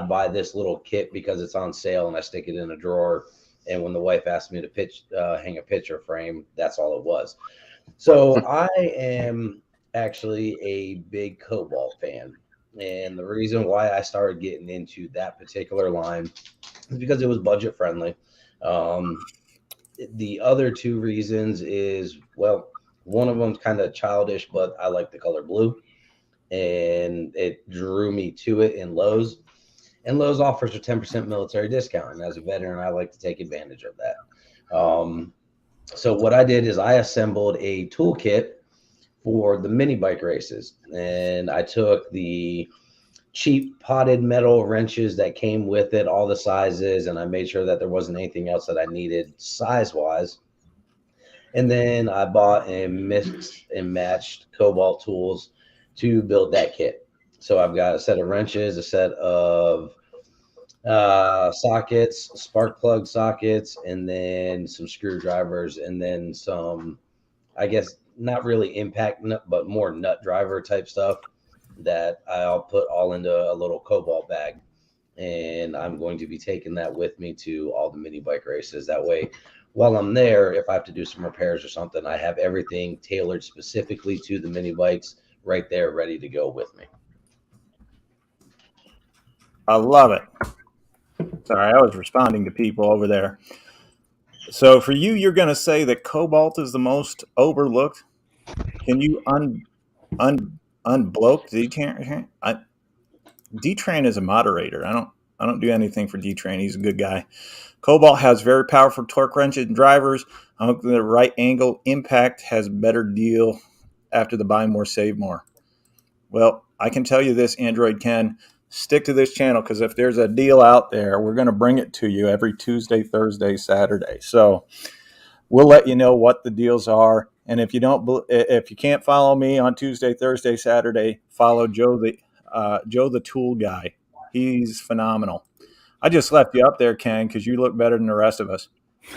buy this little kit because it's on sale and I stick it in a drawer. And when the wife asked me to hang a picture frame, that's all it was. So I am actually a big Cobalt fan. And the reason why I started getting into that particular line is because it was budget friendly. The other 2 reasons is, well, one of them's kind of childish, but I like the color blue, and it drew me to it in Lowe's. And Lowe's offers a 10% military discount, and as a veteran, I like to take advantage of that. So what I did is I assembled a toolkit for the mini bike races, and I took the cheap potted metal wrenches that came with it, all the sizes, and I made sure that there wasn't anything else that I needed size-wise. And then I bought and mixed and matched Cobalt tools to build that kit. So I've got a set of wrenches, a set of sockets, spark plug sockets, and then some screwdrivers, and then some, I guess, not really impact nut, but more nut driver type stuff that I'll put all into a little Cobalt bag. And I'm going to be taking that with me to all the mini bike races. That way, while I'm there, if I have to do some repairs or something, I have everything tailored specifically to the mini bikes right there, ready to go with me. I love it. Sorry, I was responding to people over there. So for you, you're going to say that Cobalt is the most overlooked. Can you unblock D-Train? D-Train is a moderator. I don't do anything for D-Train. He's a good guy. Cobalt has very powerful torque wrenches and drivers. The right angle impact has better deal after the buy more, save more. Well, I can tell you this, Android Ken, stick to this channel, because if there's a deal out there, we're going to bring it to you every Tuesday, Thursday, Saturday. So we'll let you know what the deals are. And if you can't follow me on Tuesday, Thursday, Saturday, follow Joe the Tool Guy. He's phenomenal. I just left you up there, Ken, because you look better than the rest of us.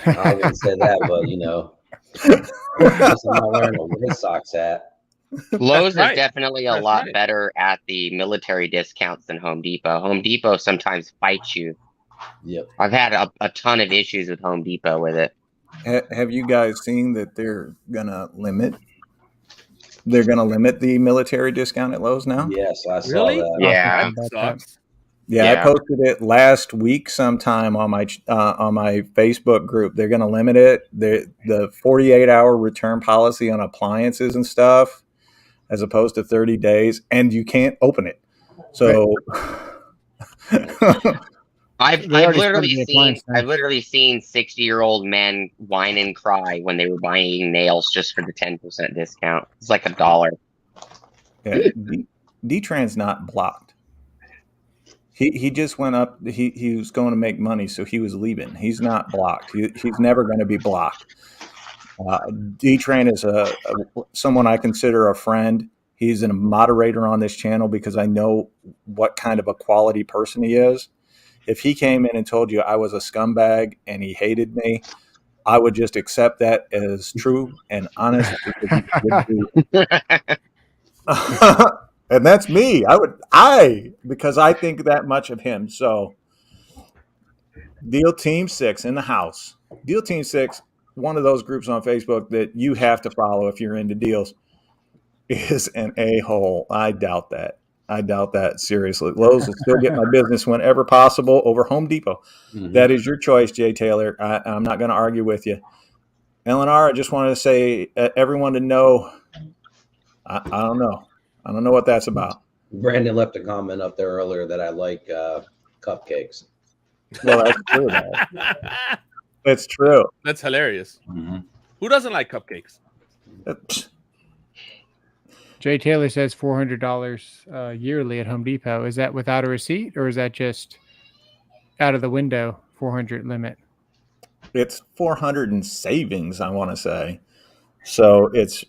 I wouldn't say that, but I'm not wearing a Red Sox hat. Lowe's is definitely a lot better at the military discounts than Home Depot. Home Depot sometimes fights you. Yep. I've had a ton of issues with Home Depot with it. Have you guys seen that they're gonna limit the military discount at Lowe's now? Yes, I saw that. Yeah. That sucks. Yeah, I posted it last week sometime on my Facebook group. They're going to limit it. The 48-hour return policy on appliances and stuff. as opposed to 30 days, and you can't open it. So I've literally seen 60-year-old men whine and cry when they were buying nails just for the 10% discount. It's like $1. Yeah, D-Tran's not blocked. He just went up. He was going to make money, so he was leaving. He's not blocked. He's never going to be blocked. D-Tran is someone I consider a friend. He's a moderator on this channel because I know what kind of a quality person he is. If he came in and told you I was a scumbag and he hated me, I would just accept that as true and honest. And that's me. Because I think that much of him. So Deal Team 6 in the house. Deal Team 6, one of those groups on Facebook that you have to follow if you're into deals, is an a-hole. I doubt that. Seriously. Lowe's will still get my business whenever possible over Home Depot. Mm-hmm. That is your choice, Jay Taylor. I'm not going to argue with you. Eleanor, I just wanted to say everyone to know, I don't know. I don't know what that's about. Brandon left a comment up there earlier that I like cupcakes. Well, that's true. It's true. That's hilarious. Mm-hmm. Who doesn't like cupcakes? Jay Taylor says $400 yearly at Home Depot. Is that without a receipt, or is that just out of the window 400 limit? It's 400 in savings, I want to say. So it's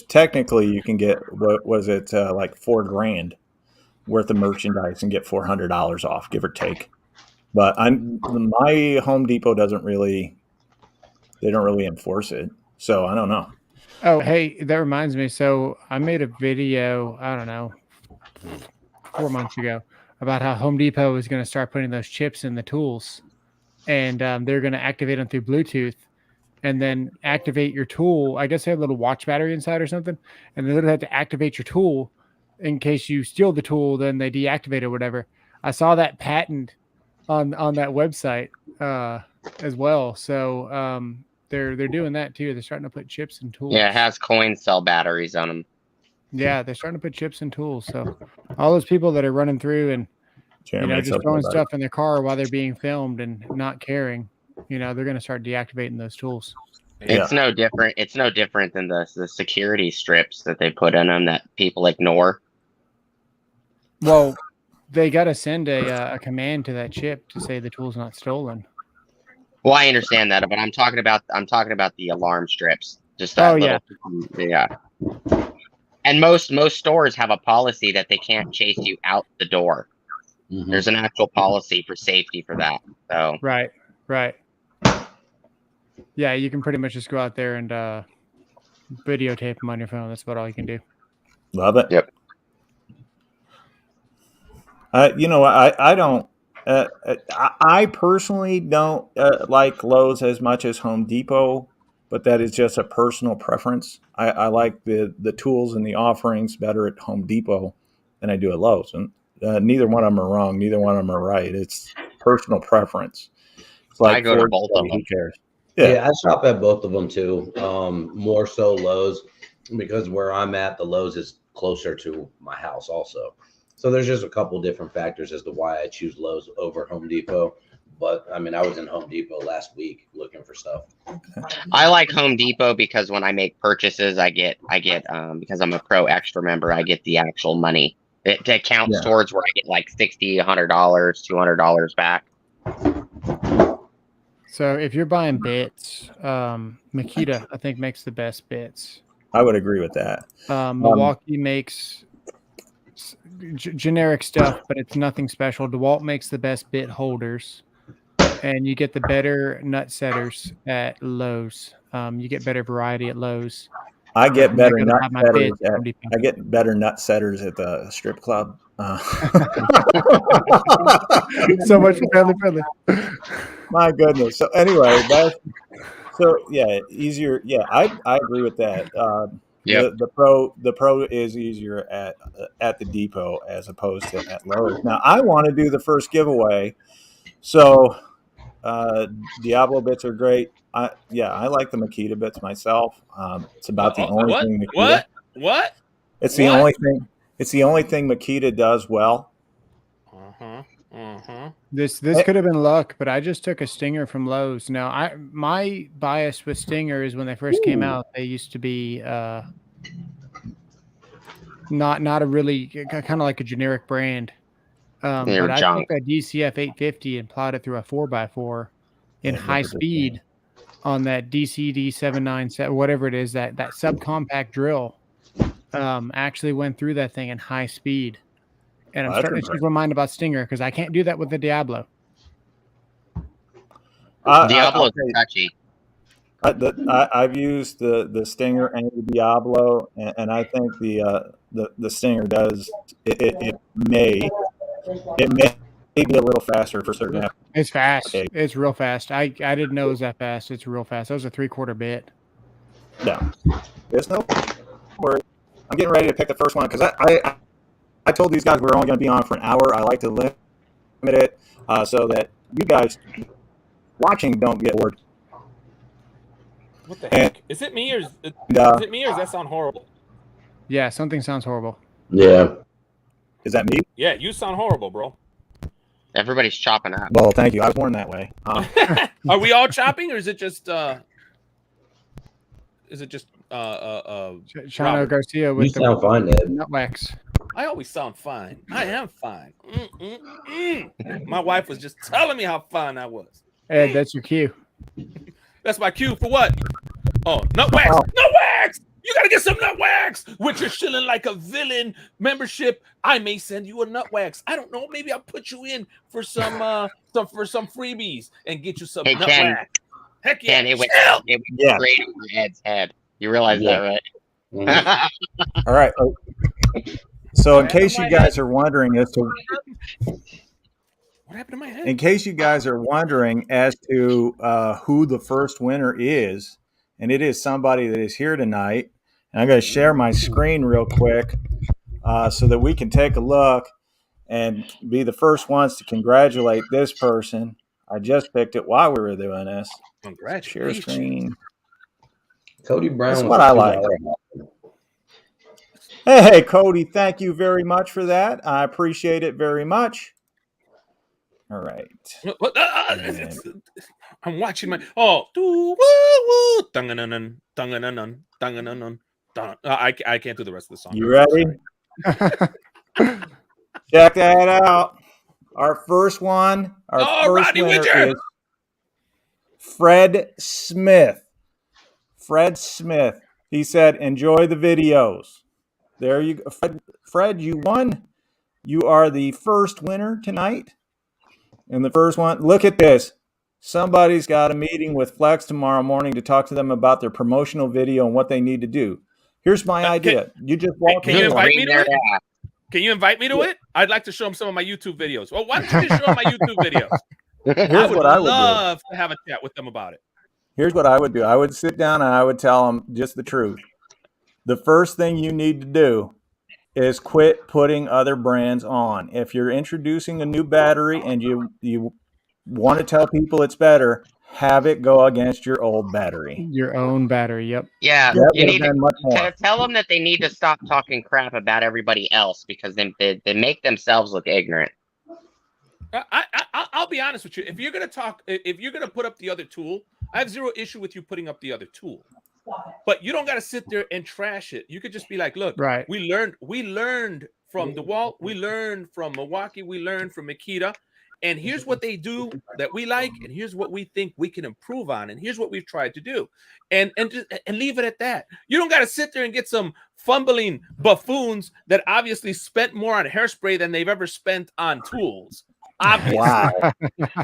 technically you can get, what was it, like $4,000 worth of merchandise and get $400 off, give or take. But my Home Depot they don't really enforce it. So I don't know. Oh, hey, that reminds me. So I made a video, I don't know, 4 months ago about how Home Depot is going to start putting those chips in the tools, and they're going to activate them through Bluetooth and then activate your tool. I guess they have a little watch battery inside or something, and they literally have to activate your tool in case you steal the tool, then they deactivate it or whatever. I saw that patent on that website as well. So they're doing that too. They're starting to put chips in tools. Yeah, it has coin cell batteries on them. Yeah, they're starting to put chips in tools. So all those people that are running through and just throwing stuff in their car while they're being filmed and not caring, they're going to start deactivating those tools. It's no different. It's no different than the security strips that they put in them that people ignore. Well, they got to send a command to that chip to say the tool's not stolen. Well, I understand that, but I'm talking about the alarm strips. Just that yeah. And most stores have a policy that they can't chase you out the door. Mm-hmm. There's an actual policy for safety for that. So right. Yeah, you can pretty much just go out there and videotape them on your phone. That's about all you can do. Love it. Yep. I don't. I personally don't like Lowe's as much as Home Depot, but that is just a personal preference. I like the tools and the offerings better at Home Depot than I do at Lowe's, and neither one of them are wrong. Neither one of them are right. It's personal preference. It's like I go to both of them. Who cares? Yeah, I shop at both of them too. More so Lowe's, because where I'm at, the Lowe's is closer to my house also. So there's just a couple different factors as to why I choose Lowe's over Home Depot. But I mean, I was in Home Depot last week looking for stuff. I like Home Depot because when I make purchases, I get because I'm a Pro Extra member, I get the actual money. It counts towards where I get like $60, $100, $200 back. So if you're buying bits, Makita, I think, makes the best bits. I would agree with that. Milwaukee makes generic stuff, but it's nothing special. DeWalt makes the best bit holders, and you get the better nut setters at Lowe's. You get better variety at Lowe's. I get better nut setters. I get better nut setters at the strip club. So much family friendly. My goodness. So anyway, easier. Yeah, I agree with that. The Pro is easier at the Depot as opposed to at Lowe's. Now I want to do the first giveaway. So Diablo Bits are great. I like the Makita bits myself. It's about the only thing. What? It's the only thing. It's the only thing Makita does well. This could have been luck, but I just took a Stinger from Lowe's. Now, my bias with Stingers when they first came out, they used to be not a really kind of like a generic brand. But I took a DCF 850 and plowed it through a 4x4 in high speed on that DCD 797, whatever it is, that subcompact drill. Actually went through that thing in high speed. And I'm starting to change my mind about Stinger because I can't do that with the Diablo. Diablo's touchy. I've used the Stinger and the Diablo, and I think the Stinger does it may be a little faster for certain. It's fast. Okay. It's real fast. I didn't know it was that fast. It's real fast. That was a 3/4 bit. Yeah, there's no worry. I'm getting ready to pick the first one because I told these guys we were only going to be on for an hour. I like to limit it so that you guys watching don't get bored. What the heck? Is it me or is it me or does that sound horrible? Yeah, something sounds horrible. Yeah. Is that me? Yeah, you sound horrible, bro. Everybody's chopping up. Well, thank you. I was born that way. Are we all chopping, or is it just Chano Garcia with you sound fine, Ed. Nut wax. I always sound fine. I am fine. My wife was just telling me how fine I was. Ed, that's your cue. That's my cue for what? Oh, nut wax! Oh. Nut wax! You gotta get some nut wax. With your shilling like a villain membership, I may send you a nut wax. I don't know. Maybe I'll put you in for some freebies and get you some nut wax. Heck yeah! It went straight over Ed's head. You realize that, right? Mm-hmm. All right. So, in case you guys are wondering as to what happened to my head, in case you guys are wondering as to who the first winner is, and it is somebody that is here tonight, and I'm going to share my screen real quick so that we can take a look and be the first ones to congratulate this person. I just picked it while we were doing this. Congratulations. Share screen. Cody Brown. That's what I like. Hey, Cody, thank you very much for that. I appreciate it very much. All right. I'm watching my I can't do the rest of the song. You ready? Check that out. Our first one, first winner is Fred Smith. Fred Smith. He said, "Enjoy the videos." There you go. Fred, you won. You are the first winner tonight. And the first one, look at this. Somebody's got a meeting with Flex tomorrow morning to talk to them about their promotional video and what they need to do. Here's my idea. You just walk in. Can you invite me to it? Can you invite me to it? I'd like to show them some of my YouTube videos. Well, why don't you just show them my YouTube videos? Here's what I would love to have a chat with them about it. Here's what I would do. I would sit down and I would tell them just the truth. The first thing you need to do is quit putting other brands on. If you're introducing a new battery and you want to tell people it's better, have it go against your old battery. Your own battery, yep. Yeah, you need to tell them that they need to stop talking crap about everybody else because they make themselves look ignorant. I'll be honest with you. If you're gonna put up the other tool, I have zero issue with you putting up the other tool. But you don't got to sit there and trash it. You could just be like, look, right. we learned from DeWalt, we learned from Milwaukee, we learned from Makita, and here's what they do that we like, and here's what we think we can improve on, and here's what we've tried to do, and leave it at that. You don't got to sit there and get some fumbling buffoons that obviously spent more on hairspray than they've ever spent on tools. Obviously. Wow.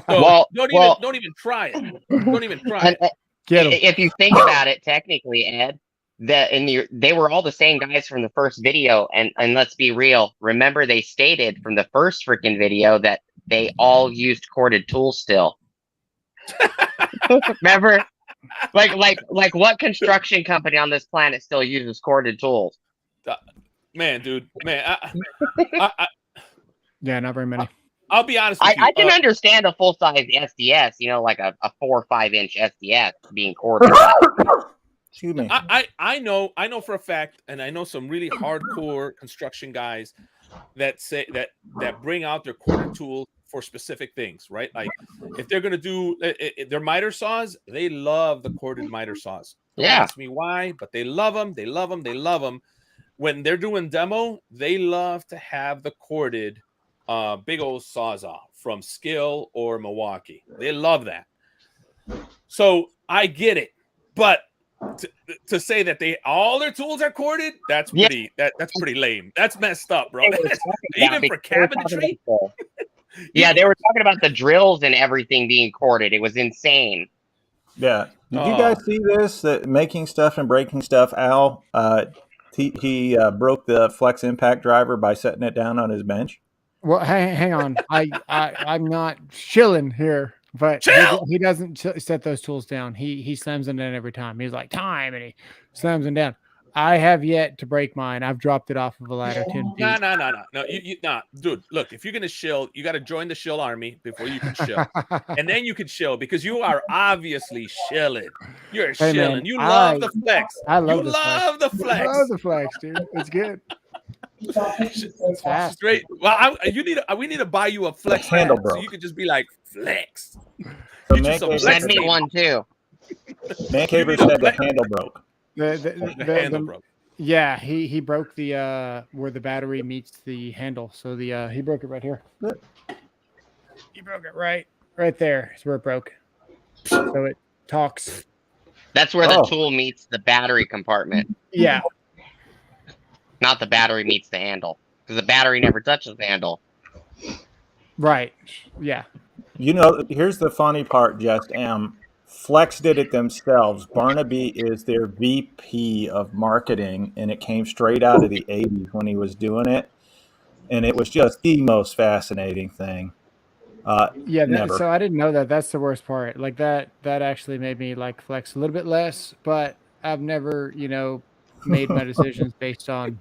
So don't even try it. Don't even try it. If you think about it, technically, Ed, they were all the same guys from the first video, and let's be real. Remember, they stated from the first freaking video that they all used corded tools still. Remember, like what construction company on this planet still uses corded tools? Man, dude, man. Yeah, not very many. I'll be honest with you. I can understand a full-size SDS, like a 4 or 5 inch SDS being corded. Excuse me. I know for a fact, and I know some really hardcore construction guys that say that bring out their corded tools for specific things, right? Like if they're gonna do their miter saws, they love the corded miter saws. Don't ask me why, but they love them. They love them. They love them. When they're doing demo, they love to have the corded big old sawzall from Skill or Milwaukee. They love that. So I get it, but to say that all their tools are corded, that's pretty that's pretty lame. That's messed up, bro. Even for cabinetry. Yeah, they were talking about the drills and everything being corded. It was insane. Yeah. Did you guys see this? That making stuff and breaking stuff. Al, he broke the flex impact driver by setting it down on his bench. Well, hang on. I'm not chilling here, but he doesn't set those tools down. He slams them down every time. He's like, time, and he slams them down. I have yet to break mine. I've dropped it off of a ladder 10 feet. No, dude. Look, if you're gonna shill, you got to join the shill army before you can shill, and then you can shill because you are obviously shilling. You're shilling. Man, you love the flex. I love the flex. I love the flex, dude. It's good. It's fast. Straight. Well, we need to buy you a flex handle so you could just be like flex. Send me one too. Man Caver said the handle broke. The handle broke. Yeah, he broke the where the battery meets the handle. So he broke it right here. He broke it right there. Is where it broke. So it talks. That's where the tool meets the battery compartment. Yeah. Not the battery meets the handle, because the battery never touches the handle. Right. Yeah. You know, here's the funny part, Just Flex did it themselves. Barnaby is their VP of marketing, and it came straight out of the 80s when he was doing it. And it was just the most fascinating thing. So I didn't know that. That's the worst part. Like that actually made me like Flex a little bit less, but I've never, made my decisions based on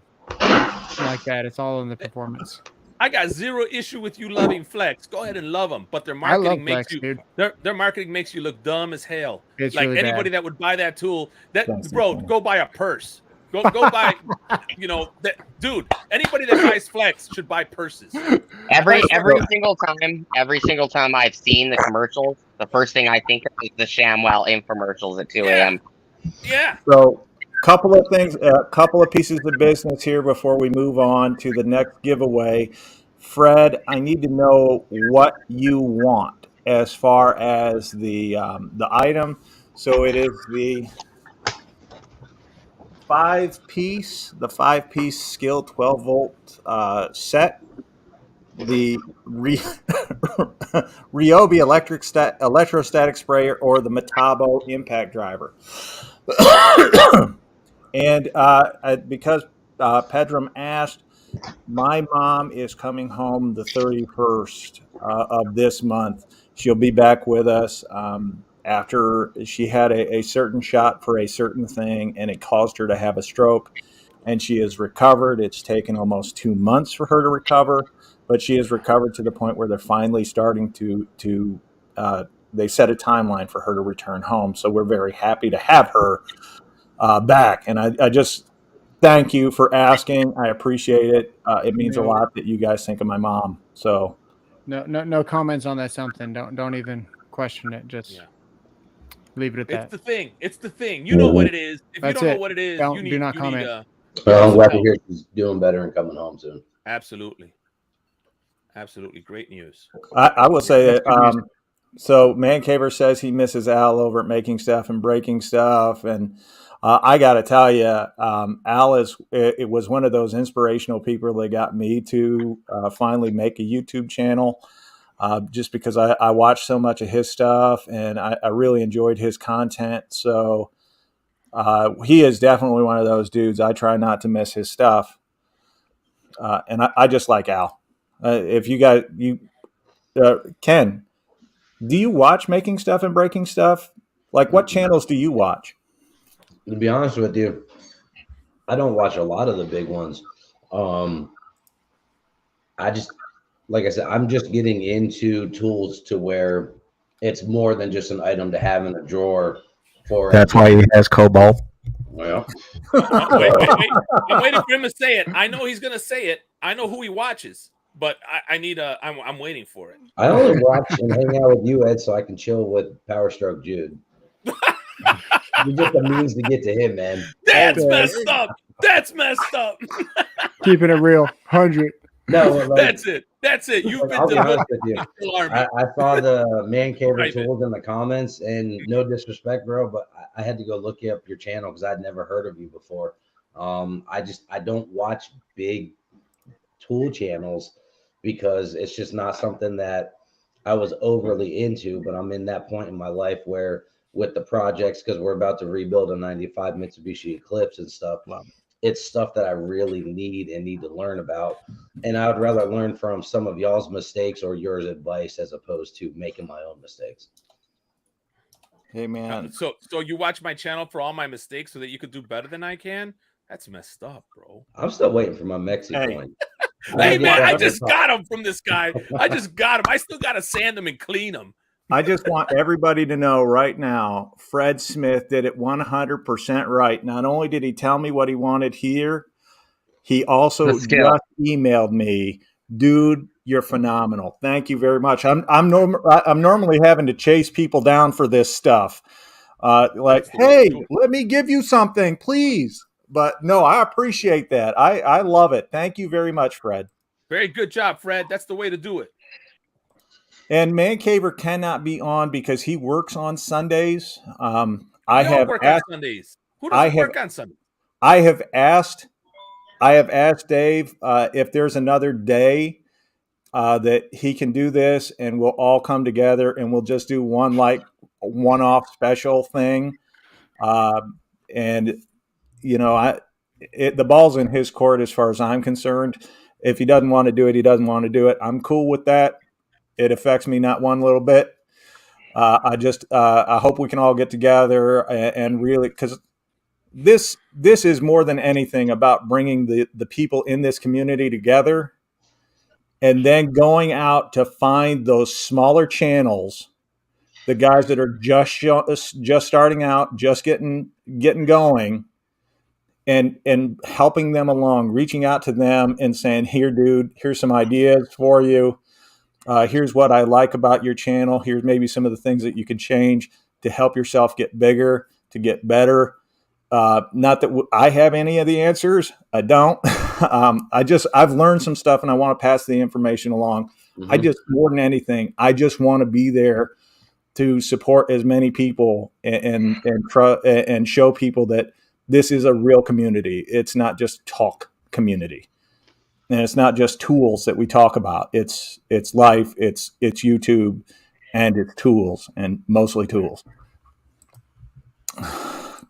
like that. It's all in the performance. I got zero issue with you loving Flex. Go ahead and love them, but their marketing makes you their marketing makes you look dumb as hell. It's like really anybody bad. That would buy that tool, go buy a purse. Go buy, dude. Anybody that buys Flex should buy purses. Every single time I've seen the commercials, the first thing I think of is the ShamWow infomercials at 2 a.m. Yeah. So, couple of things, a couple of pieces of business here before we move on to the next giveaway. Fred, I need to know what you want as far as the item. So it is the five-piece Skill 12-volt set, the Ryobi electrostatic sprayer, or the Metabo impact driver. And because Pedram asked, my mom is coming home the 31st of this month. She'll be back with us after she had a certain shot for a certain thing, and it caused her to have a stroke. And she has recovered. It's taken almost 2 months for her to recover, but she has recovered to the point where they're finally starting to they set a timeline for her to return home. So we're very happy to have her back. And I just thank you for asking. I appreciate it. It means a lot that you guys think of my mom. So no comments on that something. Don't even question it. Just leave it at that. It's the thing. You know what it is. If you don't know what it is, do not comment. I'm glad to hear she's doing better and coming home soon. Absolutely. Great news. I will say that. So Mancaver says he misses Al over at making stuff and breaking stuff. And I got to tell you, Al it was one of those inspirational people that got me to finally make a YouTube channel just because I watched so much of his stuff and I really enjoyed his content. So he is definitely one of those dudes. I try not to miss his stuff. And I just like Al. If you guys, Ken, do you watch making stuff and breaking stuff? Like, what channels do you watch? To be honest with you, I don't watch a lot of the big ones. I just, like I said, I'm just getting into tools to where it's more than just an item to have in a drawer. That's why he has Cobalt. Well, wait. I'm waiting for him to say it. I know he's gonna say it. I know who he watches, but I'm waiting for it. I only watch and hang out with you, Ed, so I can chill with Power Stroke Jude. You're just a means to get to him, man. That's messed up. That's messed up. Keeping it real, 100. No, like, That's it. You've been I'll be honest with you. Army. I saw the Man Caver Tools in the comments, and no disrespect, bro, but I had to go look up your channel because I'd never heard of you before. I don't watch big tool channels because it's just not something that I was overly into, but I'm in that point in my life where with the projects, because we're about to rebuild a 95 Mitsubishi Eclipse and stuff, it's stuff that I really need to learn about. And I would rather learn from some of y'all's mistakes or yours advice as opposed to making my own mistakes. Hey, man. So you watch my channel for all my mistakes so that you could do better than I can? That's messed up, bro. I'm still waiting for my Mexi coin. Hey, man, I just got him from this guy. I just got him. I still got to sand him and clean him. I just want everybody to know right now, Fred Smith did it 100% right. Not only did he tell me what he wanted here, he also just emailed me, dude, you're phenomenal. Thank you very much. I'm normally having to chase people down for this stuff. Hey, let me give you something, please. But no, I appreciate that. I love it. Thank you very much, Fred. Very good job, Fred. That's the way to do it. And Man Caver cannot be on because he works on Sundays. I have work on Sundays. Who doesn't work on Sundays? I have asked Dave if there's another day that he can do this, and we'll all come together and we'll just do one-off special thing. And the ball's in his court as far as I'm concerned. If he doesn't want to do it, he doesn't want to do it. I'm cool with that. It affects me not one little bit. I hope we can all get together and really, because this is more than anything about bringing the people in this community together, and then going out to find those smaller channels, the guys that are just starting out, just getting going, and helping them along, reaching out to them and saying, here, dude, here's some ideas for you. Here's what I like about your channel. Here's maybe some of the things that you can change to help yourself get bigger, to get better. Not that I have any of the answers. I don't. I've learned some stuff and I want to pass the information along. Mm-hmm. More than anything, I just want to be there to support as many people and show people that this is a real community. It's not just talk community. And it's not just tools that we talk about. It's life, it's YouTube, and it's tools, and mostly tools.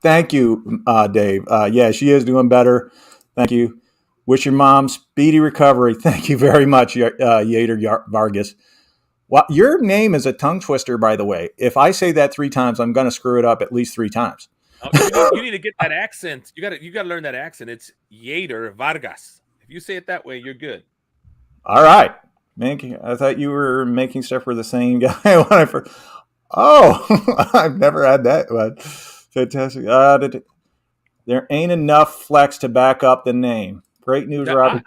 Thank you, Dave. Yeah, she is doing better. Thank you. Wish your mom speedy recovery. Thank you very much, Yater Vargas. Well, your name is a tongue twister, by the way. If I say that 3 times, I'm going to screw it up at least 3 times. You need to get that accent. You got to learn that accent. It's Yater Vargas. If you say it that way, you're good. All right. Man, I thought you were making stuff for the same guy. I've never had that. But fantastic. There ain't enough flex to back up the name. Great news, Robbie.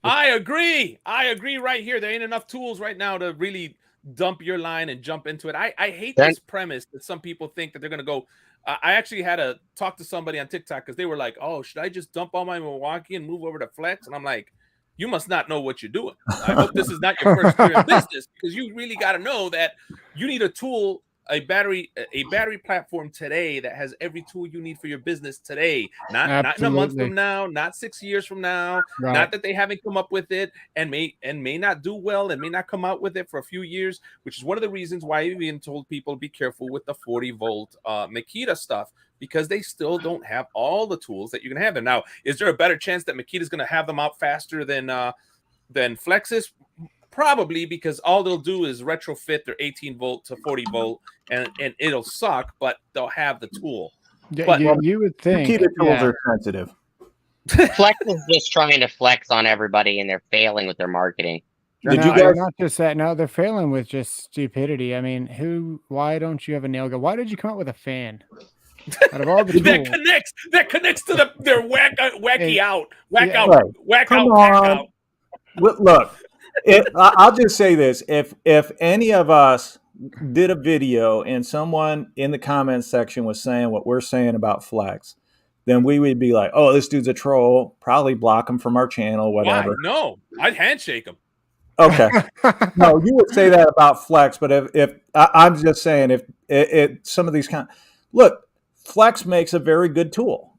I agree. I agree right here. There ain't enough tools right now to really dump your line and jump into it. I hate this premise that some people think that they're going to go. I actually had to talk to somebody on TikTok because they were like, oh, should I just dump all my Milwaukee and move over to Flex? And I'm like, you must not know what you're doing. I hope this is not your first year in business, because you really got to know that you need a tool, a battery platform today that has every tool you need for your business today. Not in a month from now, not 6 years from now, right. Not that they haven't come up with it and may not do well and may not come out with it for a few years, which is one of the reasons why I've even told people be careful with the 40-volt Makita stuff, because they still don't have all the tools that you can have them. Now, is there a better chance that Makita's going to have them out faster than Flexus? Probably, because all they'll do is retrofit their 18-volt to 40-volt, and it'll suck, but they'll have the tool. Yeah, but you would think Makita tools are sensitive. Flex is just trying to flex on everybody, and they're failing with their marketing. Did you guys not just that? No, they're failing with just stupidity. I mean, why don't you have a nail gun? Why did you come up with a fan? Out of all the tools, that connects to their wacky out. Look, I'll just say this: if any of us did a video and someone in the comments section was saying what we're saying about Flex, then we would be like, "Oh, this dude's a troll." Probably block him from our channel, whatever. Why? No, I'd handshake him. Okay. No, you would say that about Flex, but if I'm just saying, if some of these look, Flex makes a very good tool.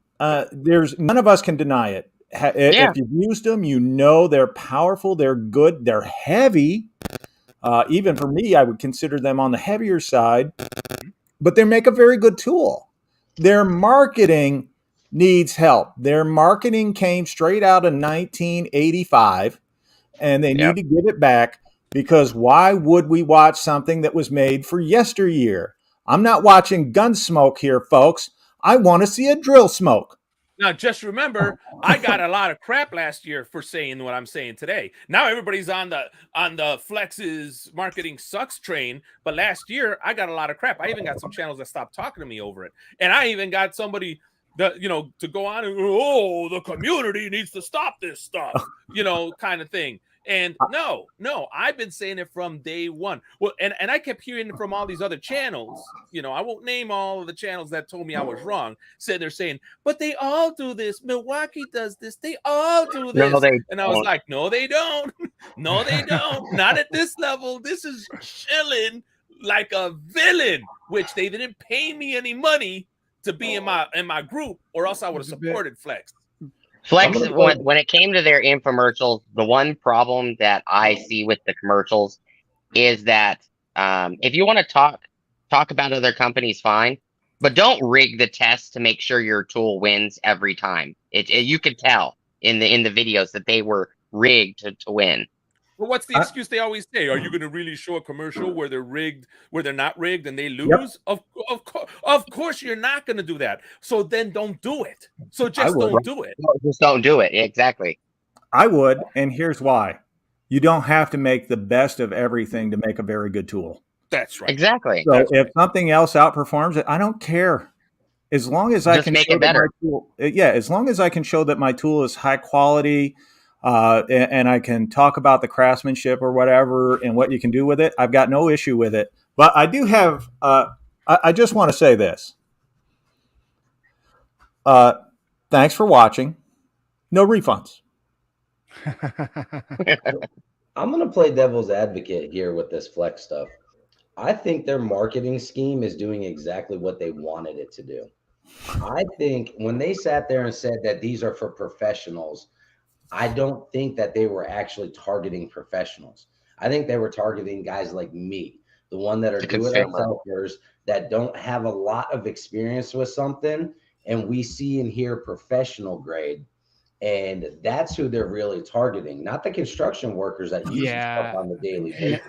There's none of us can deny it. If you've used them, you know they're powerful, they're good, they're heavy. Even for me, I would consider them on the heavier side, but they make a very good tool. Their marketing needs help. Their marketing came straight out of 1985. And they need to give it back, because why would we watch something that was made for yesteryear? I'm not watching Gunsmoke here, folks. I want to see a drill smoke. Now, just remember, I got a lot of crap last year for saying what I'm saying today. Now everybody's on the Flex's marketing sucks train, but last year I got a lot of crap. I even got some channels that stopped talking to me over it, and I even got somebody that to go on and the community needs to stop this stuff, kind of thing. And no, I've been saying it from day one. Well, and I kept hearing it from all these other channels. I won't name all of the channels that told me I was wrong. They're saying, but they all do this. Milwaukee does this. They all do this. No, and I was like, no, they don't. No, they don't. Not at this level. This is chilling like a villain, which they didn't pay me any money to be in my group, or else I would have supported Flex. Flex, when it came to their infomercials, the one problem that I see with the commercials is that if you want to talk about other companies, fine, but don't rig the test to make sure your tool wins every time. You could tell in the videos that they were rigged to win. Well, what's the excuse they always say? Are you going to really show a commercial where they're rigged, where they're not rigged, and they lose? Yep. Of course, you're not going to do that. So then don't do it. So just don't do it. No, just don't do it. Exactly. I would, and here's why: you don't have to make the best of everything to make a very good tool. That's right. Exactly. So if something else outperforms it, I don't care. As long as I can make it better. As long as I can show that my tool is high quality. And I can talk about the craftsmanship or whatever and what you can do with it. I've got no issue with it. But I do have, I just want to say this. Thanks for watching. No refunds. I'm going to play devil's advocate here with this Flex stuff. I think their marketing scheme is doing exactly what they wanted it to do. I think when they sat there and said that these are for professionals, I don't think that they were actually targeting professionals. I think they were targeting guys like me, the one that are do-it-yourselfers that don't have a lot of experience with something, and we see and hear professional grade, and that's who they're really targeting, not the construction workers that use stuff on the daily basis.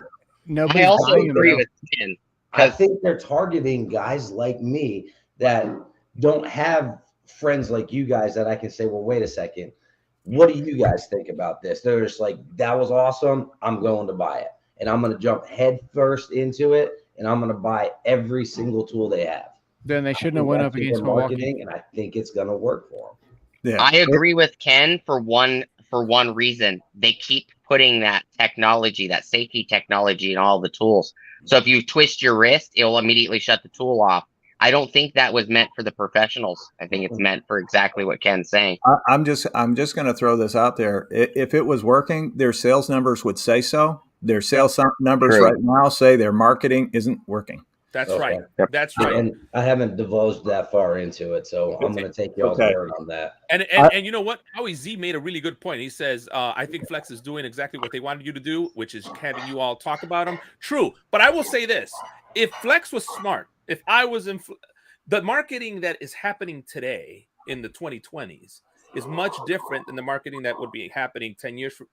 I also agree with Ken. I think they're targeting guys like me that don't have friends like you guys that I can say, well, wait a second. What do you guys think about this? They're just like, that was awesome. I'm going to buy it. And I'm going to jump head first into it. And I'm going to buy every single tool they have. Then they shouldn't have went up against marketing. And I think it's going to work for them. Yeah. I agree with Ken for one reason. They keep putting that technology, that safety technology in all the tools. So if you twist your wrist, it will immediately shut the tool off. I don't think that was meant for the professionals. I think it's meant for exactly what Ken's saying. I'm just going to throw this out there. If it was working, their sales numbers would say so. Their sales numbers right now say their marketing isn't working. That's right. That's right. And I haven't divulged that far into it, so I'm going to take y'all's word on that. And you know what? Howie Z made a really good point. He says, I think Flex is doing exactly what they wanted you to do, which is having you all talk about them. True. But I will say this. If Flex was smart, if I was in the marketing that is happening today in the 2020s is much different than the marketing that would be happening 10 years from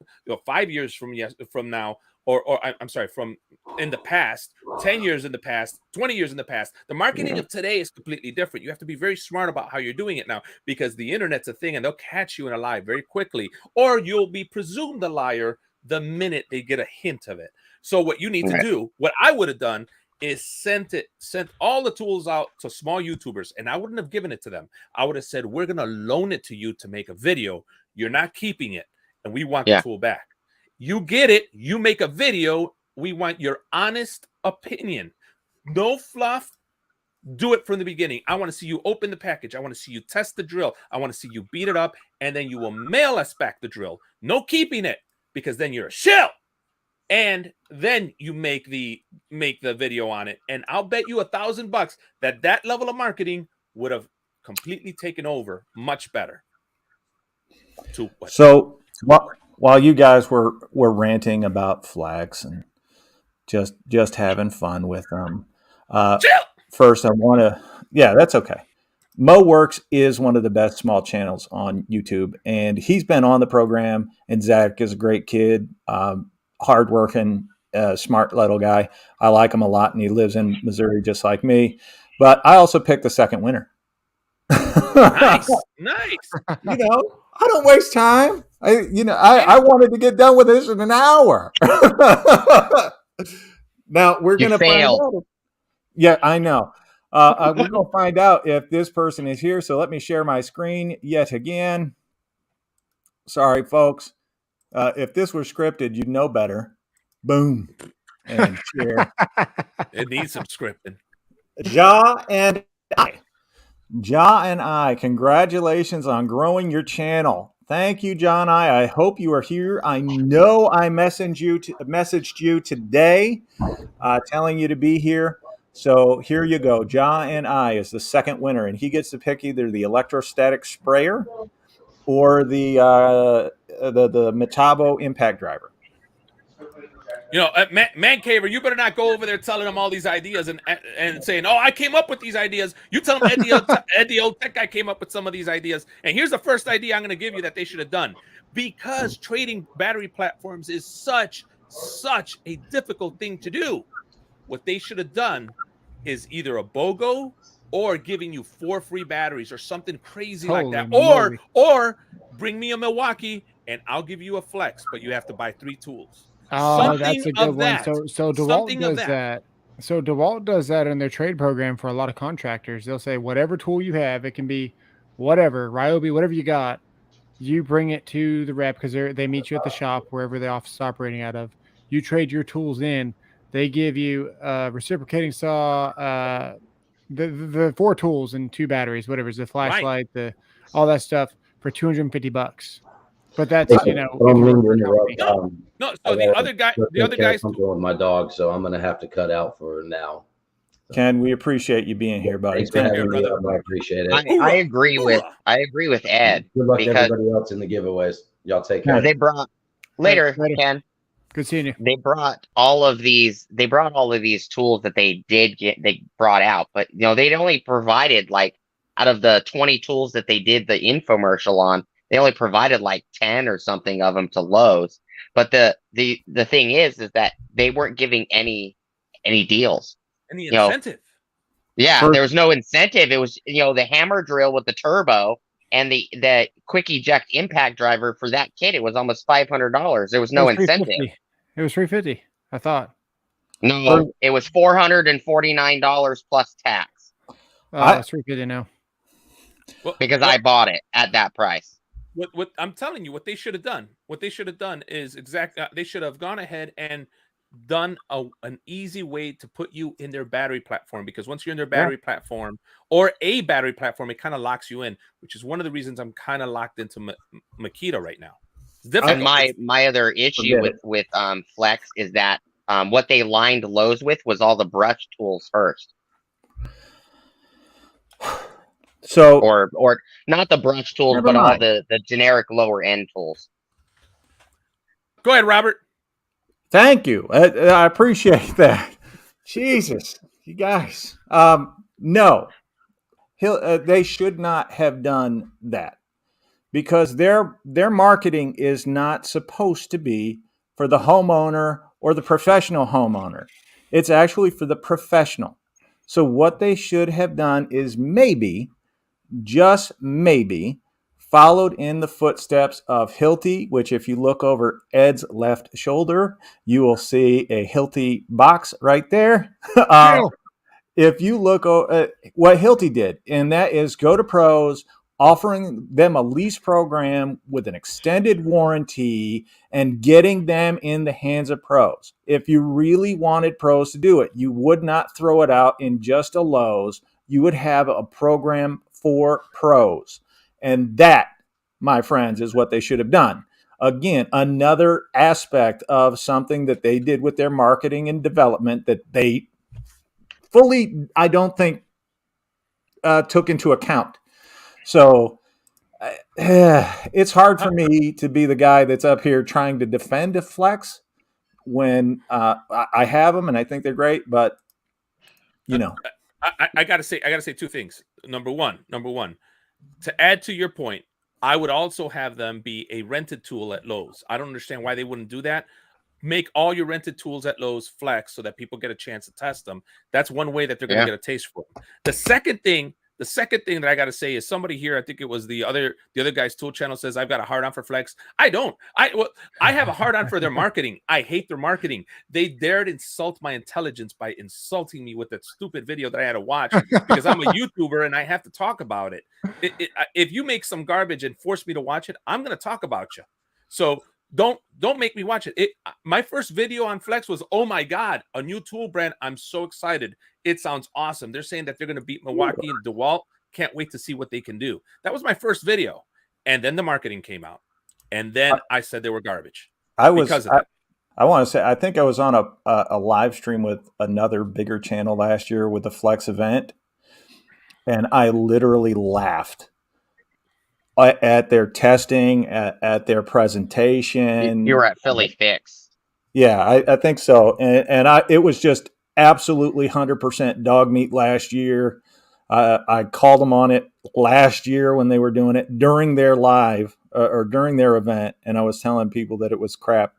5 years from now, or I'm sorry, from in the past, 10 years in the past, 20 years in the past. The marketing of today is completely different. You have to be very smart about how you're doing it now, because the internet's a thing and they'll catch you in a lie very quickly, or you'll be presumed a liar the minute they get a hint of it. So what you need to do, what I would have done, is sent all the tools out to small YouTubers, and I wouldn't have given it to them. I would have said, we're going to loan it to you to make a video. You're not keeping it, and we want the tool back. You get it. You make a video. We want your honest opinion. No fluff. Do it from the beginning. I want to see you open the package. I want to see you test the drill. I want to see you beat it up, and then you will mail us back the drill. No keeping it, because then you're a shill. And then you make the video on it, and I'll bet you $1,000 that level of marketing would have completely taken over much better. So while you guys were ranting about flags and just having fun with them, first I want to, that's okay. MoWorks is one of the best small channels on YouTube, and he's been on the program. And Zach is a great kid. Hardworking, smart little guy. I like him a lot, and he lives in Missouri just like me. But I also picked the second winner. Nice. I don't waste time. I wanted to get done with this in an hour. Now we're going to find out. Yeah, I know. We're going to find out if this person is here. So let me share my screen yet again. Sorry, folks. If this were scripted, you'd know better. Boom. And share. It needs some scripting. Ja and I, congratulations on growing your channel. Thank you, John. I hope you are here. I know I messaged you today telling you to be here. So here you go. Ja and I is the second winner, and he gets to pick either the electrostatic sprayer or the Metabo impact driver. Man Caver, you better not go over there telling them all these ideas and saying, "Oh, I came up with these ideas." You tell them Eddie old tech guy came up with some of these ideas. And here's the first idea I'm going to give you that they should have done, because trading battery platforms is such a difficult thing to do. What they should have done is either a BOGO or giving you 4 free batteries or something crazy like that. Or bring me a Milwaukee and I'll give you a Flex, but you have to buy 3 tools. Oh, that's a good one. So DeWalt does that. So DeWalt does that in their trade program for a lot of contractors. They'll say, whatever tool you have, it can be whatever, Ryobi, whatever you got, you bring it to the rep, because they meet you at the shop, wherever the office is operating out of. You trade your tools in. They give you a reciprocating saw, the 4 tools and 2 batteries, whatever, the flashlight, all that stuff for $250. But that's So the other guys with my dog, so I'm gonna have to cut out for now. Ken, we appreciate you being here, buddy. Thanks for having me. I appreciate it. I agree with Ed. Good luck to everybody else in the giveaways. Y'all take care. They brought later, Ken. Good seeing you. They brought all of these tools that they brought out, but they'd only provided, like, out of the 20 tools that they did the infomercial on, they only provided like 10 or something of them to Lowe's. But the thing is that they weren't giving any deals. Any incentive. There was no incentive. It was, the hammer drill with the turbo and the quick eject impact driver for that kit. It was almost $500. There was no incentive. It was $350, I thought. No, it was $449 plus tax. It's $350 now. Because I bought it at that price. What I'm telling you, what they should have done is they should have gone ahead and done an easy way to put you in their battery platform, because once you're in their battery platform or a battery platform, it kind of locks you in, which is one of the reasons I'm kind of locked into Makita right now. And my other issue with Flex is that what they lined Lowe's with was all the brush tools first. So or not the brush tools, but all the generic lower end tools. Go ahead, Robert. Thank you. I appreciate that. Jesus, you guys. No, they should not have done that, because their marketing is not supposed to be for the homeowner or the professional homeowner. It's actually for the professional. So what they should have done is maybe, just maybe, followed in the footsteps of Hilti, which if you look over Ed's left shoulder, you will see a Hilti box right there. If you look at what Hilti did, and that is go to pros, offering them a lease program with an extended warranty and getting them in the hands of pros. If you really wanted pros to do it, you would not throw it out in just a Lowe's. You would have a program for pros. And that, my friends, is what they should have done. Again, another aspect of something that they did with their marketing and development that they fully, I don't think, took into account. So it's hard for me to be the guy that's up here trying to defend a flex when I have them and I think they're great, but you know, I gotta say two things. Number one, to add to your point, I would also have them be a rented tool at Lowe's. I don't understand why they wouldn't do that. Make all your rented tools at Lowe's flex so that people get a chance to test them. That's one way that they're going to get a taste for them. The second thing that I got to say is somebody here, I think it was the other guy's tool channel, says I've got a hard on for flex. I don't. I have a hard on for their marketing. I hate their marketing. They dared insult my intelligence by insulting me with that stupid video that I had to watch because I'm a YouTuber and I have to talk about it. If you make some garbage and force me to watch it, I'm going to talk about you. So don't make me watch it. My first video on Flex was, oh my God, a new tool brand. I'm so excited. It sounds awesome. They're saying that they're going to beat Milwaukee and DeWalt. Can't wait to see what they can do. That was my first video. And then the marketing came out. And then I said they were garbage. I want to say, I think I was on a live stream with another bigger channel last year with the Flex event. And I literally laughed at their testing, at their presentation. You were at Philly Fix. Yeah, I think so. And it was just absolutely 100% dog meat last year. I called them on it last year when they were doing it during their live or during their event. And I was telling people that it was crap.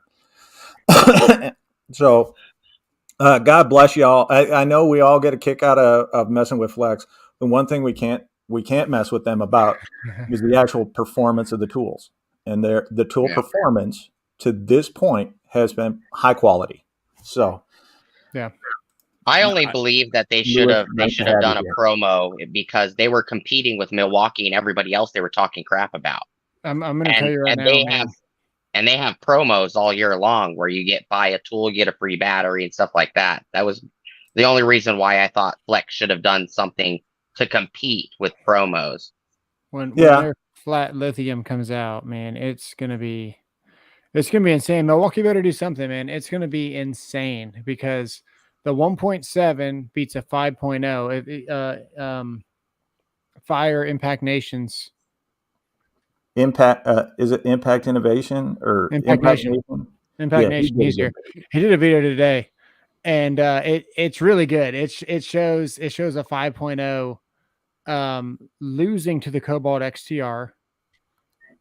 So God bless y'all. I know we all get a kick out of messing with Flex. The one thing we can't mess with them about is the actual performance of the tools, and the tool performance to this point has been high quality. So, yeah, I only believe that they should have done a promo because they were competing with Milwaukee and everybody else they were talking crap about. I'm going to tell you right now, they have promos all year long where you buy a tool, get a free battery and stuff like that. That was the only reason why I thought Flex should have done something to compete with promos. When their flat lithium comes out, man, it's gonna be insane. Milwaukee better do something, man. It's gonna be insane because the 1.7 beats a 5.0. Fire Impact Nations. Impact is it Impact Innovation or Impact Nation? Impact Nation. He's here. He did a video today, and it's really good. It shows a 5.0 losing to the Cobalt XTR,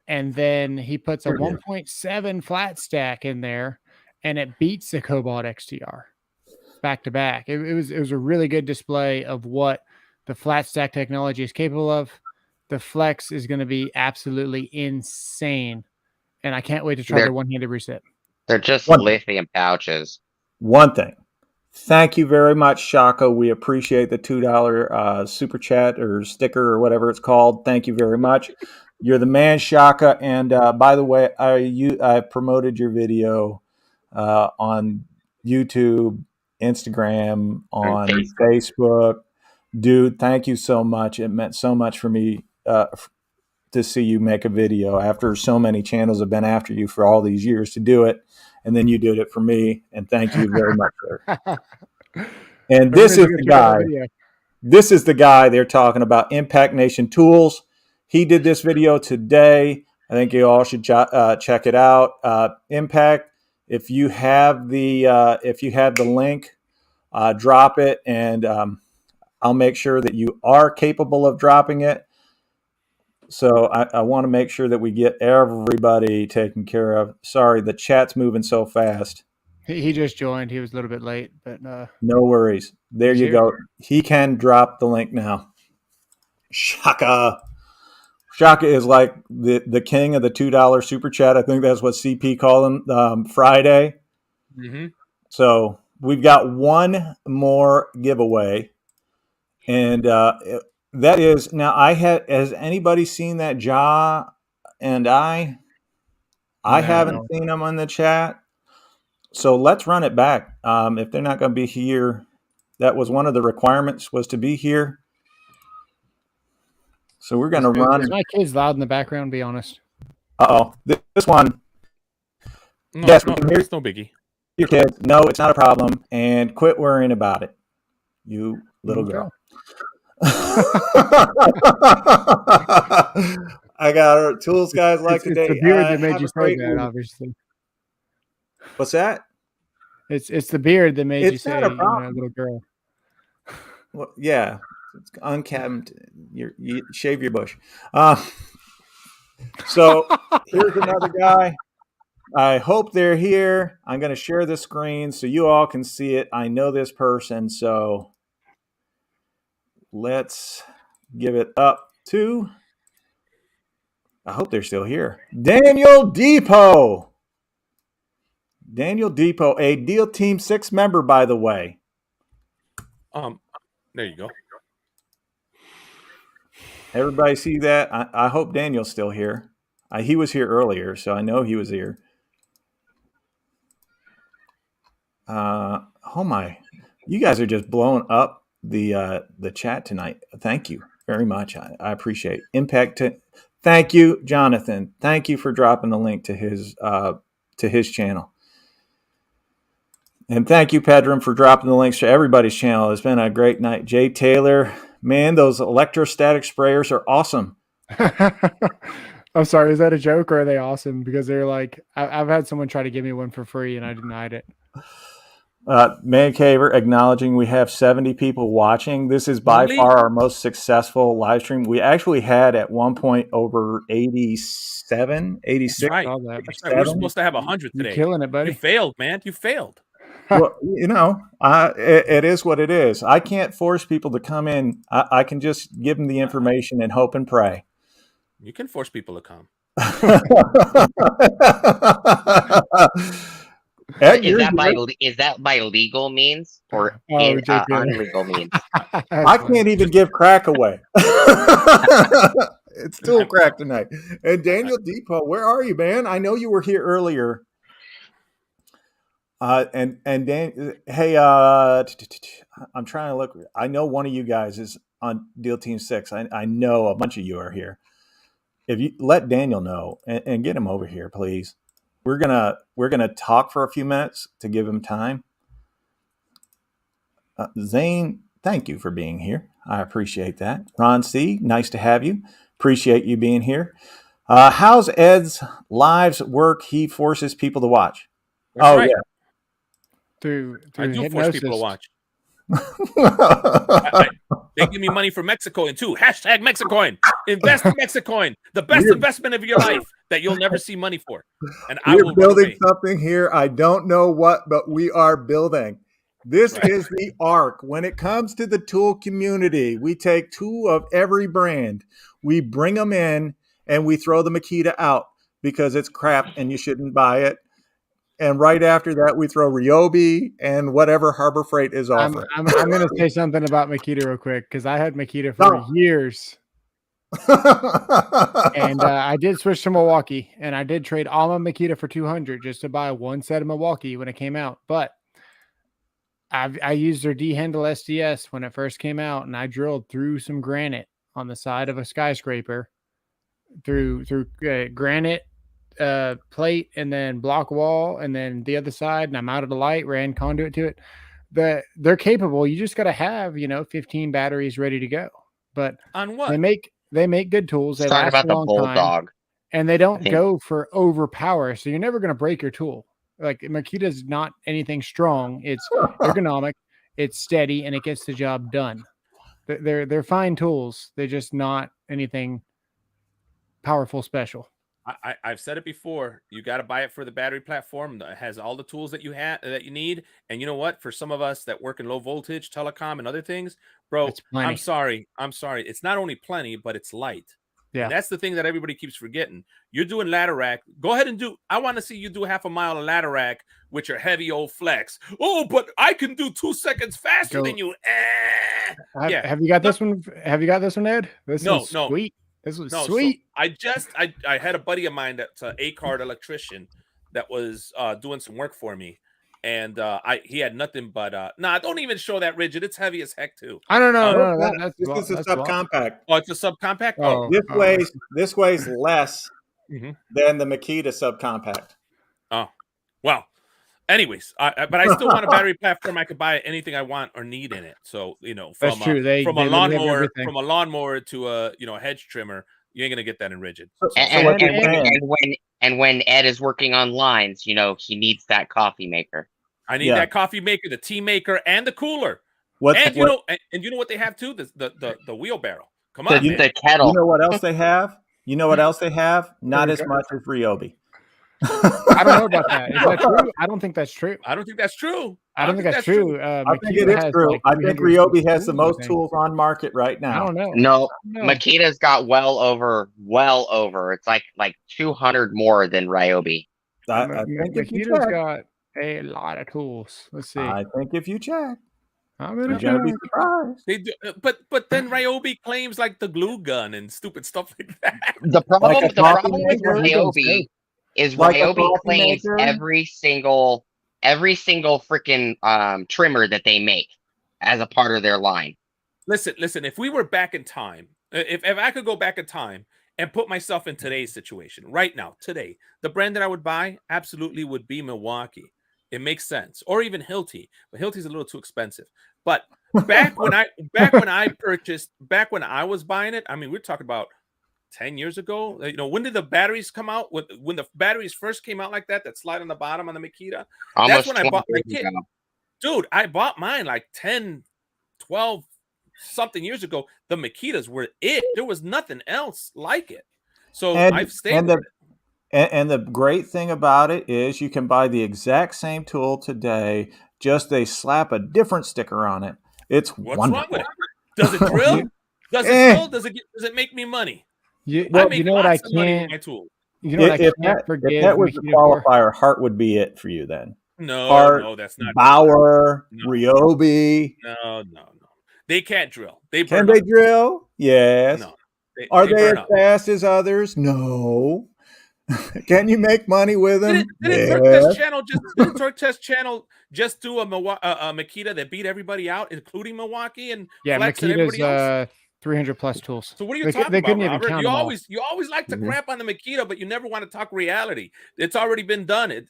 and then he puts a 1.7 flat stack in there, and it beats the Cobalt XTR back to back. It was a really good display of what the flat stack technology is capable of. The Flex is going to be absolutely insane, and I can't wait to try their one-handed reset. They're just lithium pouches. One thing. Thank you very much, Shaka. We appreciate the $2 super chat or sticker or whatever it's called. Thank you very much. You're the man, Shaka. And by the way, I promoted your video on YouTube, Instagram, on Facebook. Dude, thank you so much. It meant so much for me to see you make a video after so many channels have been after you for all these years to do it. And then you did it for me, and thank you very much, sir. And this is the guy. This is the guy they're talking about. Impact Nation Tools. He did this video today. I think you all should check it out. Impact. If you have the link, drop it, and I'll make sure that you are capable of dropping it. So I want to make sure that we get everybody taken care of. Sorry, the chat's moving so fast. He just joined. He was a little bit late, but no worries. There you go. He can drop the link now. Shaka. Shaka is like the king of the $2 super chat. I think that's what CP called him Friday. Mm-hmm. So we've got one more giveaway, and that is now. Has anybody seen that Ja and I? I No. haven't seen them on the chat. So let's run it back. If they're not going to be here, that was one of the requirements, was to be here. So we're going to run. Is my kids loud in the background? Be honest. Uh-oh. This one. No, Yes, no, it's no biggie. Your kids. No, it's not a problem. And quit worrying about it, you little girl. I got our tools guys like today. It's the beard that made you say that, obviously. What's that? It's the beard that made you say, not a problem. Little girl. Well, yeah, it's unkempt. You shave your bush. So here's another guy. I hope they're here. I'm going to share the screen so you all can see it. I know this person, so let's give it up to, I hope they're still here, Daniel Depot. Daniel Depot, a Deal Team 6 member, by the way. There you go. Everybody see that? I hope Daniel's still here. He was here earlier, so I know he was here. Oh my, you guys are just blowing up the chat tonight. Thank you very much. I appreciate it. Impact. Thank you, Jonathan. Thank you for dropping the link to his channel. And thank you, Pedram, for dropping the links to everybody's channel. It's been a great night. Jay Taylor, man, those electrostatic sprayers are awesome. I'm sorry, is that a joke or are they awesome? Because they're like, I've had someone try to give me one for free and I denied it. Man Caver acknowledging we have 70 people watching. This is by far our most successful live stream. We actually had at one point over 87, 86. That's right. That's right. We're supposed to have 100 today. You're killing it, buddy. You failed, man. You failed. Well, it is what it is. I can't force people to come in. I can just give them the information and hope and pray. You can force people to come. Is that by legal means or unlegal means? I can't even give crack away. It's still crack tonight. And Daniel Depot, where are you, man? I know you were here earlier. And Dan, hey, I'm trying to look. I know one of you guys is on Deal Team 6. I know a bunch of you are here. If you let Daniel know and get him over here, please. We're gonna talk for a few minutes to give him time. Zane, thank you for being here. I appreciate that. Ron C, nice to have you. Appreciate you being here. How's Ed's lives work? He forces people to watch. That's right. Yeah. Through I do hypnosis. force people to watch. They give me money for Mexicoin too. Hashtag Mexicoin. Invest in Mexicoin. The best investment of your life that you'll never see money for. And I will building something here. I don't know what, but we are building. This is the arc. When it comes to the tool community, we take two of every brand. We bring them in and we throw the Makita out because it's crap and you shouldn't buy it. And right after that, we throw Ryobi and whatever Harbor Freight is offering. I'm going to say something about Makita real quick because I had Makita for years. And I did switch to Milwaukee, and I did trade all my Makita for $200 just to buy one set of Milwaukee when it came out. But I used their D-handle SDS when it first came out, and I drilled through some granite on the side of a skyscraper through granite plate and then block wall and then the other side, and I mounted a light, ran conduit to it. They're capable. You just got to have 15 batteries ready to go. But on what they make good tools. They last about a long the Bulldog, time, and they don't go for overpower. So you're never going to break your tool. Like Makita's not anything strong. It's ergonomic, it's steady, and it gets the job done. They're fine tools. They're just not anything powerful special. I've said it before. You got to buy it for the battery platform that has all the tools that you need. And you know what? For some of us that work in low voltage, telecom, and other things, bro, I'm sorry. It's not only plenty, but it's light. Yeah. And that's the thing that everybody keeps forgetting. You're doing ladder rack. Go ahead and do. I want to see you do half a mile of ladder rack with your heavy old flex. Oh, but I can do 2 seconds faster than you. Yeah. Have you got this one? Have you got this one, Ed? This is sweet. This was sweet. So I had a buddy of mine that's an A-card electrician that was doing some work for me. And he had nothing but don't even show that rigid. It's heavy as heck too. I don't know. This is a subcompact. Oh, it's a subcompact. Oh, this weighs less than the Makita subcompact. Oh, well. Anyways, but I still want a battery platform. I could buy anything I want or need in it. So that's true. From a lawnmower to a hedge trimmer, you ain't gonna get that in rigid. And when Ed is working on lines, he needs that coffee maker. I need that coffee maker, the tea maker, and the cooler. And you know what they have too? The wheelbarrow. Come on, the kettle. You know what else they have? Not as much as Ryobi. I don't know about that. Is that true? I don't think that's true. I don't think that's true. I think that's true. I think it is true. I think Ryobi has the most tools on market right now. I don't know. No, Makita's got well over. It's like 200 more than Ryobi. I think Makita's got a lot of tools. Let's see. I think if you check, I'm you're gonna be surprised. They do, but then Ryobi claims like the glue gun and stupid stuff like that. The problem with Ryobi is Ryobi claims every single freaking trimmer that they make as a part of their line. Listen. If we were back in time, if I could go back in time and put myself in today's situation right now, today, the brand that I would buy absolutely would be Milwaukee. It makes sense, or even Hilti, but Hilti's a little too expensive. But back when I was buying it, I mean, we're talking about 10 years ago. When did the batteries come out? When the batteries first came out like that slide on the bottom on the Makita. Almost that's when I bought my kit. Dude, I bought mine like 10, 12 something years ago. The Makitas were it. There was nothing else like it. So I've stayed with it. And the great thing about it is you can buy the exact same tool today, just they slap a different sticker on it. It's what's wonderful. wrong with it? Does it drill? Does it drill? Does it make me money? You know what I can't. You know what I can't forget. If that was the qualifier, Hart would be it for you then. No, that's not. Bauer, Ryobi. No. They can't drill. Can they drill? Yes. No. Are they as fast as others? No. Can you make money with them? Didn't Torque Test Channel just do a Makita that beat everybody out, including Milwaukee and Flex and everybody else? 300 plus tools. So what are you talking about, Robert? You always like to crap on the Makita, but you never want to talk reality. It's already been done.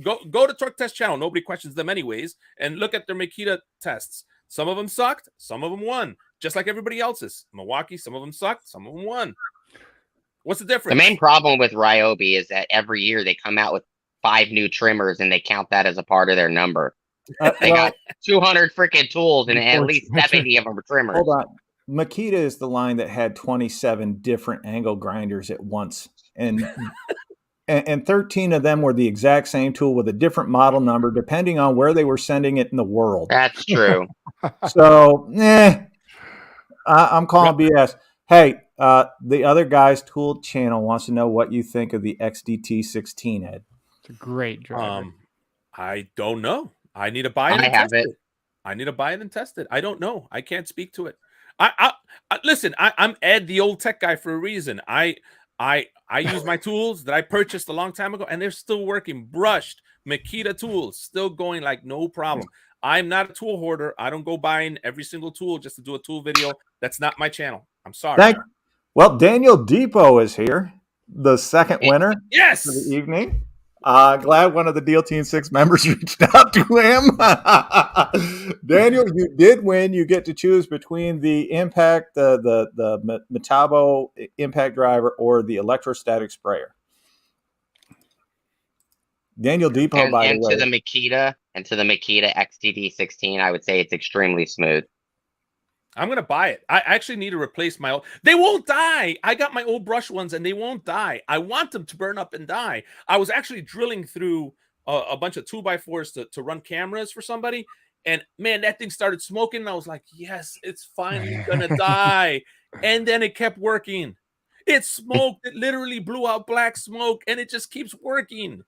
Go to Torque Test Channel. Nobody questions them anyways, and look at their Makita tests. Some of them sucked. Some of them won, just like everybody else's. Milwaukee, some of them sucked. Some of them won. What's the difference? The main problem with Ryobi is that every year they come out with 5 new trimmers, and they count that as a part of their number. They got 200 freaking tools, and at least 70 of them are trimmers. Hold on. Makita is the line that had 27 different angle grinders at once, and 13 of them were the exact same tool with a different model number, depending on where they were sending it in the world. That's true. So, I'm calling BS. Hey, the other guy's tool channel wants to know what you think of the XDT16, Ed. It's a great driver. I don't know. I need to buy it. I need to buy it and test it. I don't know. I can't speak to it. Listen. I'm Ed, the old tech guy, for a reason. I use my tools that I purchased a long time ago, and they're still working. Brushed Makita tools, still going like no problem. I'm not a tool hoarder. I don't go buying every single tool just to do a tool video. That's not my channel. I'm sorry. Well, Daniel Depot is here, the second winner for the evening. Glad one of the Deal Team 6 members reached out to him. Daniel, you did win. You get to choose between the Impact, the Metabo Impact driver, or the electrostatic sprayer. Daniel Depot, by the way. To the Makita XTD16, I would say it's extremely smooth. I'm going to buy it. I actually need to replace my old. They won't die. I got my old brush ones and they won't die. I want them to burn up and die. I was actually drilling through a bunch of 2x4s to run cameras for somebody. And man, that thing started smoking. And I was like, yes, it's finally going to die. And then it kept working. It smoked. It literally blew out black smoke, and it just keeps working.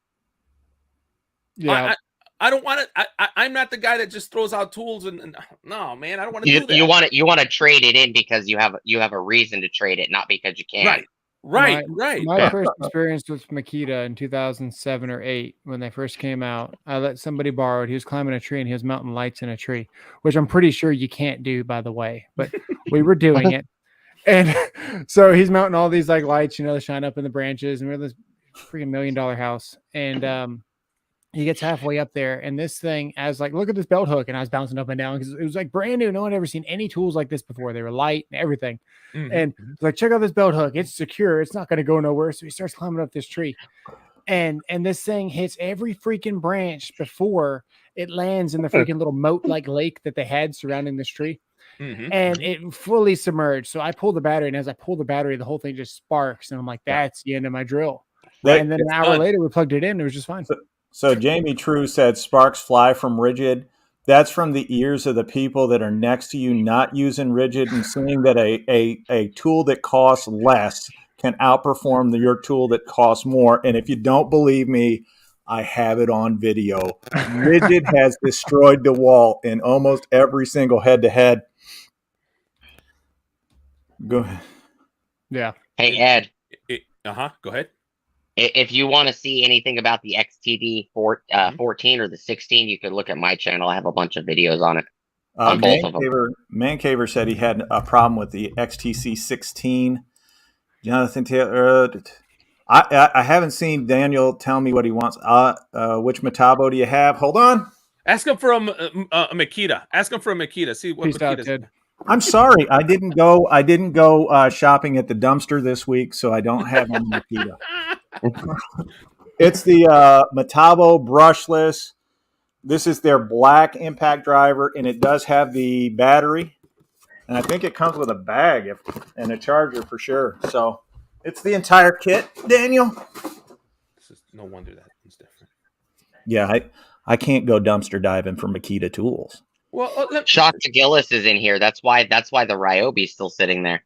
Yeah. I don't want to. I'm not the guy that just throws out tools and no, man, I don't want to do that. You want to trade it in because you have a reason to trade it, not because you can. Right. My first experience with Makita in 2007 or 8, when they first came out, I let somebody borrow it. He was climbing a tree and he was mounting lights in a tree, which I'm pretty sure you can't do, by the way, but we were doing it. And so he's mounting all these like lights, you know, that shine up in the branches, and we're in this freaking $1 million house. And he gets halfway up there, and this thing, as like, look at this belt hook, and I was bouncing up and down because it was like brand new. No one had ever seen any tools like this before. They were light and everything. And it's like, check out this belt hook. It's secure. It's not going to go nowhere. So he starts climbing up this tree, and this thing hits every freaking branch before it lands in the freaking little moat like lake that they had surrounding this tree. And it fully submerged. So I pulled the battery, and as I pulled the battery, the whole thing just sparks, and I'm like, that's the end of my drill. And then an hour later, we plugged it in. It was just fine. So Jamie True said sparks fly from rigid. That's from the ears of the people that are next to you not using rigid and seeing that a tool that costs less can outperform your tool that costs more. And if you don't believe me, I have it on video. Rigid has destroyed the wall in almost every single head-to-head. Go ahead. Yeah. Hey, Ed. Go ahead. If you want to see anything about the XTD 14 or the 16, you could look at my channel. I have a bunch of videos on it. On both of them. Mancaver said he had a problem with the XTC 16. Jonathan Taylor, I haven't seen Daniel tell me what he wants. Which Metabo do you have? Hold on. Ask him for a Makita. Ask him for a Makita. See what Makita's. I'm sorry, I didn't go shopping at the dumpster this week, so I don't have any Makita. It's the Metabo brushless. This is their black impact driver, and it does have the battery. And I think it comes with a bag and a charger for sure. So it's the entire kit, Daniel. This is no wonder that one's different. Yeah, I can't go dumpster diving for Makita tools. Well, Shock to Gillis is in here. That's why the Ryobi's still sitting there.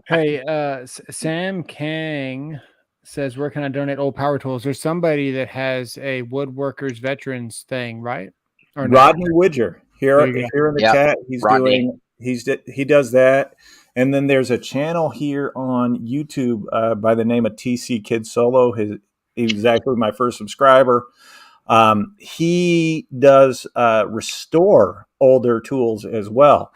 Hey, Sam Kang says, where can I donate old power tools? There's somebody that has a woodworkers veterans thing, right? Or Rodney Widger here in the chat. He's Rodney. He does that. And then there's a channel here on YouTube by the name of TC Kid Solo. He's actually my first subscriber. He does restore older tools as well.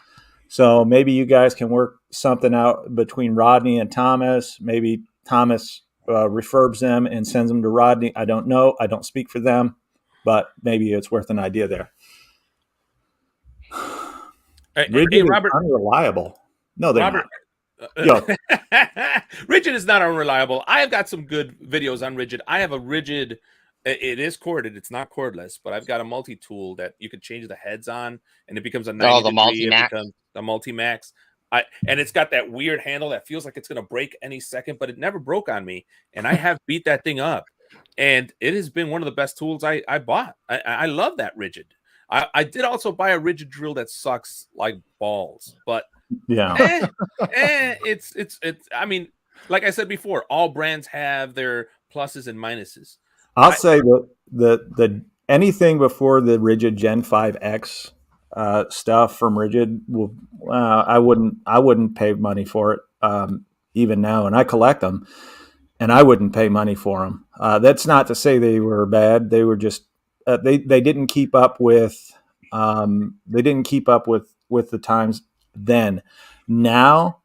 So maybe you guys can work something out between Rodney and Thomas. Maybe Thomas refurbs them and sends them to Rodney. I don't know. I don't speak for them, but maybe it's worth an idea there. Rigid Robert, is unreliable. No, they're Robert, not. Rigid is not unreliable. I have got some good videos on Rigid. I have a Rigid. It is corded. It's not cordless, but I've got a multi-tool that you could change the heads on, and it becomes a 90 the multi-max. A multi-max. And it's got that weird handle that feels like it's going to break any second, but it never broke on me. And I have beat that thing up, and it has been one of the best tools I bought. I love that Rigid. I did also buy a Rigid drill that sucks like balls, but yeah, it's. I mean, like I said before, all brands have their pluses and minuses. I'll say the anything before the Rigid Gen 5X stuff from Rigid, I wouldn't pay money for it even now, and I collect them, and I wouldn't pay money for them. That's not to say they were bad. They were just they didn't keep up with the times then. Now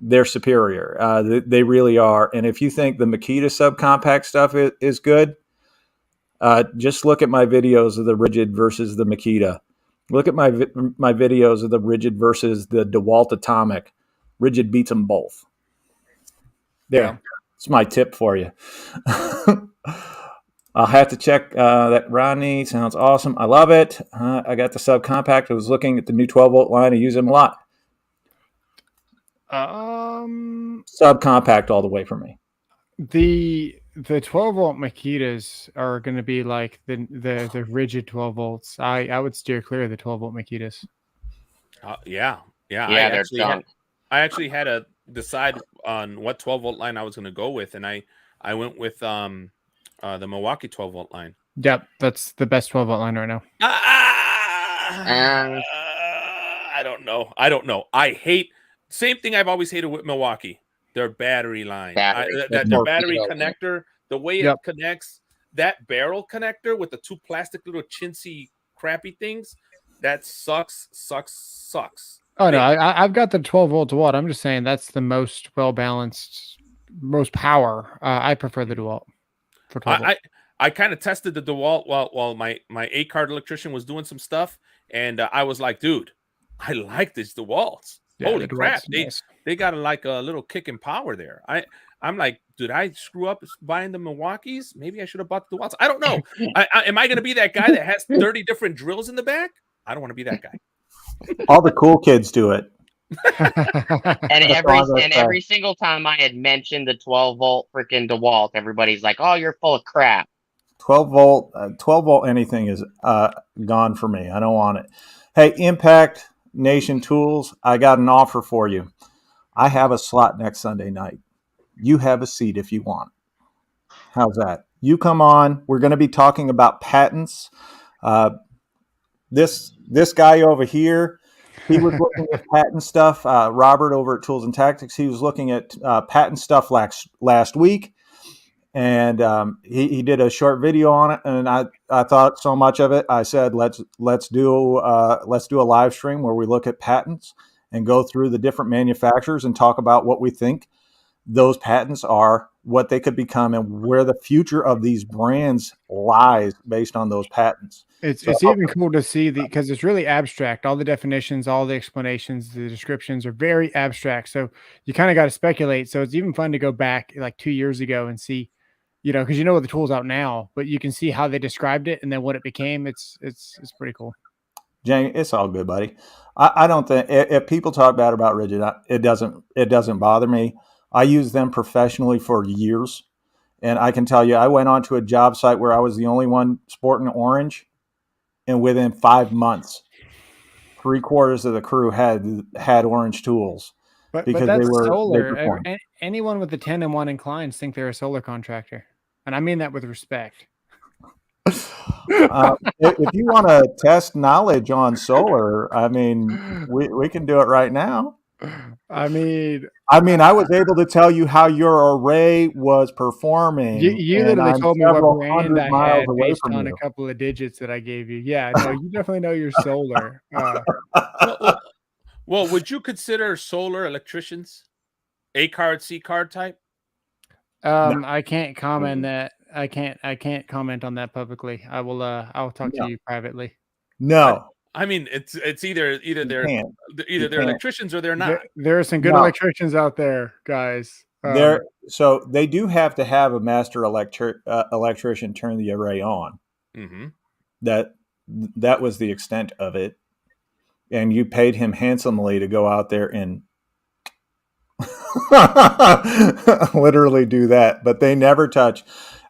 they're superior. They really are. And if you think the Makita subcompact stuff is good, just look at my videos of the Rigid versus the Makita. Look at my videos of the Rigid versus the DeWalt Atomic. Rigid beats them both. There. Yeah. It's my tip for you. I'll have to check that. Rodney sounds awesome. I love it. I got the subcompact. I was looking at the new 12-volt line. I use them a lot. Subcompact all the way for me. The 12-volt Makitas are going to be like the Rigid 12 volts. I would steer clear of the 12-volt Makitas. Yeah, they're junk. I actually had to decide on what 12-volt line I was going to go with, and I went with the Milwaukee 12-volt line. Yep, that's the best 12-volt line right now. I don't know. I hate same thing I've always hated with Milwaukee. Their battery line, their battery connector, the way it connects, that barrel connector with the two plastic little chintzy crappy things, that sucks. Oh no, I've got the 12-volt DeWalt. I'm just saying that's the most well balanced, most power. I prefer the DeWalt for 12-volt. I kind of tested the DeWalt while my 8-card electrician was doing some stuff, and I was like, dude, I like these DeWalts. Yeah, Holy crap, nice. they got like a little kick in power there. I'm like, did I screw up buying the Milwaukees? Maybe I should have bought the DeWalts. I don't know. Am I going to be that guy that has 30 different drills in the back? I don't want to be that guy. All the cool kids do it. and every single time I had mentioned the 12-volt freaking DeWalt, everybody's like, "Oh, you're full of crap." 12-volt anything is gone for me. I don't want it. Hey, Impact Nation Tools, I got an offer for you. I have a slot next Sunday night. You have a seat if you want. How's that? You come on. We're going to be talking about patents. This guy over here, he was looking at patent stuff. Robert over at Tools and Tactics, he was looking at patent stuff last week, and he did a short video on it. And I thought so much of it. I said let's do a live stream where we look at patents and go through the different manufacturers and talk about what we think those patents are, what they could become, and where the future of these brands lies based on those patents. It's even cool to see because it's really abstract. All the definitions, all the explanations, the descriptions are very abstract. So you kind of got to speculate. So it's even fun to go back like 2 years ago and see, because you know the tool's out now, but you can see how they described it and then what it became. It's pretty cool. Jane, it's all good, buddy. I don't think if people talk bad about Rigid, it doesn't bother me. I use them professionally for years, and I can tell you, I went onto a job site where I was the only one sporting orange, and within 5 months, 3/4 of the crew had orange tools. But that's solar. Anyone with the 10-1 inclines think they're a solar contractor, and I mean that with respect. If you want to test knowledge on solar, I mean, we can do it right now. I mean, I was able to tell you how your array was performing. You literally told me what brand I had based on a couple of digits that I gave you. Yeah, no, you definitely know your solar. Well, would you consider solar electricians A-card, C-card type? No. I can't comment that. I can't comment on that publicly. I'll talk to you privately. No. I mean, it's either they're electricians or they're not. There are some good electricians out there, guys. So they do have to have a master electrician turn the array on. Mm-hmm. That was the extent of it, and you paid him handsomely to go out there and literally do that. But they never touch.